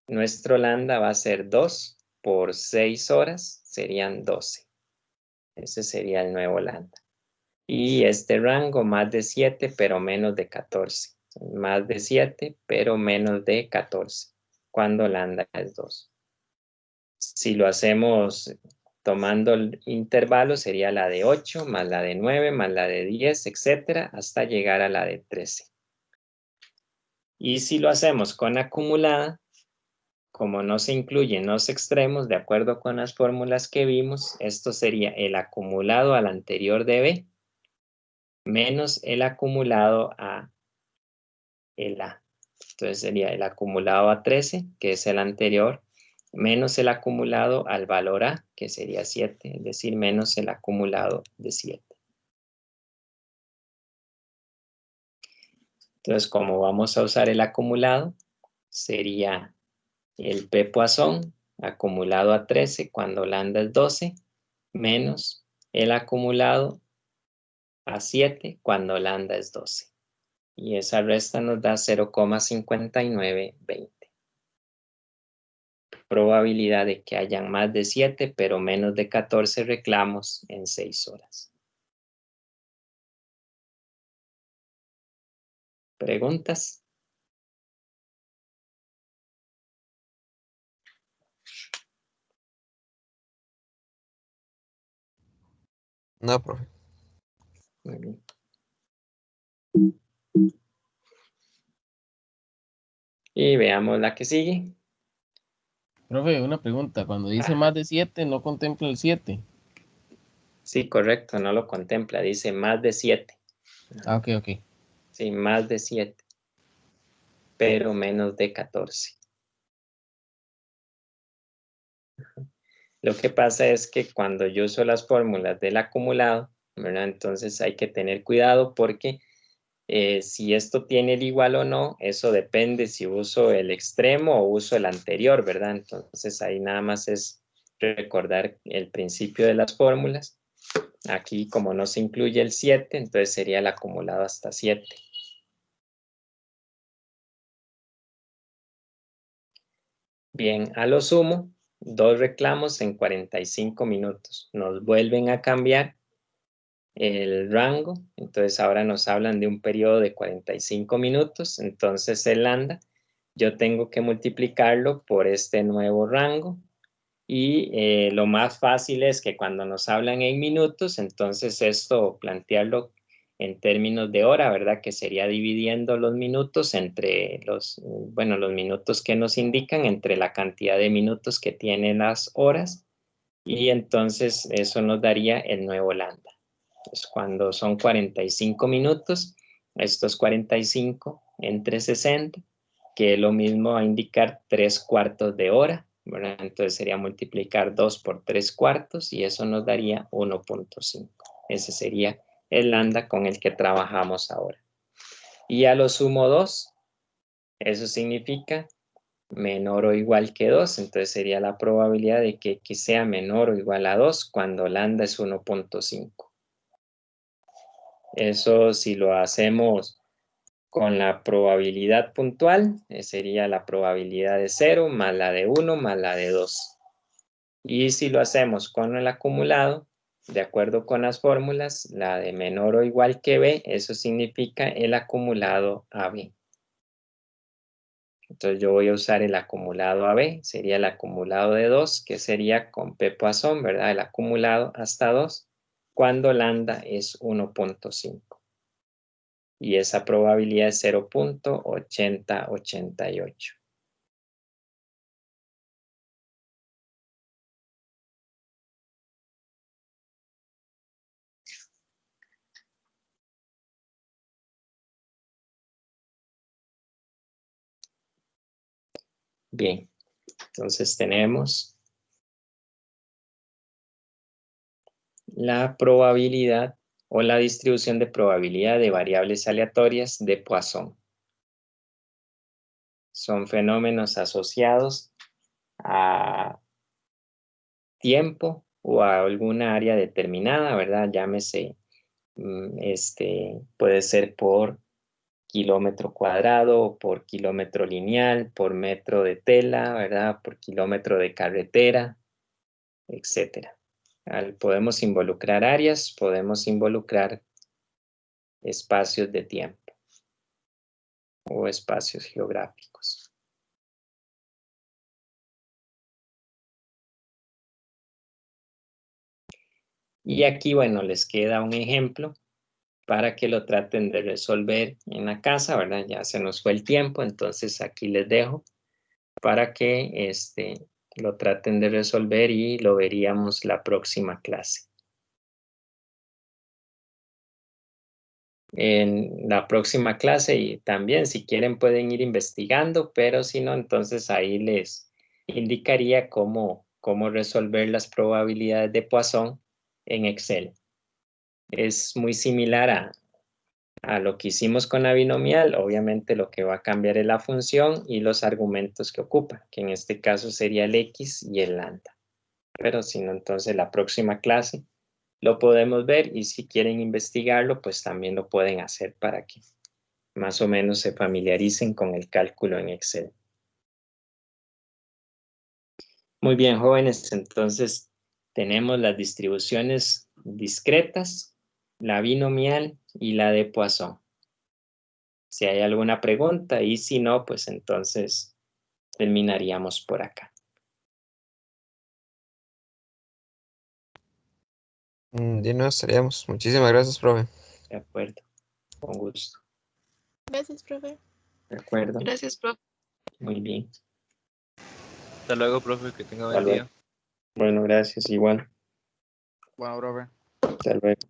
nuestro lambda va a ser 2 por 6 horas, serían 12. Ese sería el nuevo lambda. Y este rango más de 7, pero menos de 14. Más de 7, pero menos de 14, cuando lambda es 2. Si lo hacemos tomando el intervalo, sería la de 8, más la de 9, más la de 10, etcétera, hasta llegar a la de 13. Y si lo hacemos con acumulada, como no se incluyen los extremos, de acuerdo con las fórmulas que vimos, esto sería el acumulado al anterior de B, menos el acumulado a el A. Entonces sería el acumulado a 13, que es el anterior, menos el acumulado al valor A, que sería 7, es decir, menos el acumulado de 7. Entonces, como vamos a usar el acumulado, sería el P Poisson acumulado a 13 cuando lambda es 12, menos el acumulado a 7 cuando lambda es 12. Y esa resta nos da 0,5920. Probabilidad de que hayan más de 7, pero menos de 14 reclamos en 6 horas. ¿Preguntas? No, profe. Muy bien. Y veamos la que sigue. Profe, una pregunta. Cuando dice más de 7, no contempla el 7. Sí, correcto, no lo contempla, dice más de 7. Ah, ok. Sí, más de 7, pero menos de 14. Lo que pasa es que cuando yo uso las fórmulas del acumulado, ¿verdad? Entonces hay que tener cuidado porque si esto tiene el igual o no, eso depende si uso el extremo o uso el anterior, ¿verdad? Entonces ahí nada más es recordar el principio de las fórmulas. Aquí como no se incluye el 7, entonces sería el acumulado hasta 7. Bien, a lo sumo, 2 reclamos en 45 minutos. Nos vuelven a cambiar el rango, entonces ahora nos hablan de un periodo de 45 minutos, entonces el lambda yo tengo que multiplicarlo por este nuevo rango y lo más fácil es que cuando nos hablan en minutos, entonces esto plantearlo en términos de hora, ¿verdad? Que sería dividiendo los minutos entre los minutos que nos indican entre la cantidad de minutos que tienen las horas y entonces eso nos daría el nuevo lambda. Entonces, cuando son 45 minutos, estos 45 entre 60, que es lo mismo a indicar 3/4 de hora, ¿verdad? Entonces sería multiplicar 2 por 3/4 y eso nos daría 1.5. Ese sería el lambda con el que trabajamos ahora. Y a lo sumo 2, eso significa menor o igual que 2, entonces sería la probabilidad de que X sea menor o igual a 2 cuando lambda es 1.5. Eso si lo hacemos con la probabilidad puntual, sería la probabilidad de 0 más la de 1 más la de 2. Y si lo hacemos con el acumulado, de acuerdo con las fórmulas, la de menor o igual que B, eso significa el acumulado AB. Entonces yo voy a usar el acumulado AB, sería el acumulado de 2, que sería con P Poisson, ¿verdad? El acumulado hasta 2, cuando lambda es 1.5. Y esa probabilidad es 0.8088. Bien, entonces tenemos la probabilidad o la distribución de probabilidad de variables aleatorias de Poisson. Son fenómenos asociados a tiempo o a alguna área determinada, ¿verdad? Llámese, puede ser por kilómetro cuadrado, por kilómetro lineal, por metro de tela, ¿verdad? Por kilómetro de carretera, etcétera. Podemos involucrar áreas, podemos involucrar espacios de tiempo o espacios geográficos. Y aquí, bueno, les queda un ejemplo para que lo traten de resolver en la casa, ¿verdad? Ya se nos fue el tiempo, entonces aquí les dejo para que lo traten de resolver y lo veríamos la próxima clase. En la próxima clase y también si quieren pueden ir investigando, pero si no, entonces ahí les indicaría cómo resolver las probabilidades de Poisson en Excel. Es muy similar a lo que hicimos con la binomial, obviamente lo que va a cambiar es la función y los argumentos que ocupa, que en este caso sería el X y el lambda. Pero si no, entonces la próxima clase lo podemos ver y si quieren investigarlo, pues también lo pueden hacer para que más o menos se familiaricen con el cálculo en Excel. Muy bien, jóvenes, entonces tenemos las distribuciones discretas, la binomial y la de Poisson. Si hay alguna pregunta y si no, pues entonces terminaríamos por acá. Ya no estaríamos. Muchísimas gracias, profe. De acuerdo, con gusto. Gracias, profe. De acuerdo, Gracias, profe. muy bien. Hasta luego, profe, que tenga Hasta buen luego. día. Bueno, gracias, igual. Bueno, profe. Hasta luego.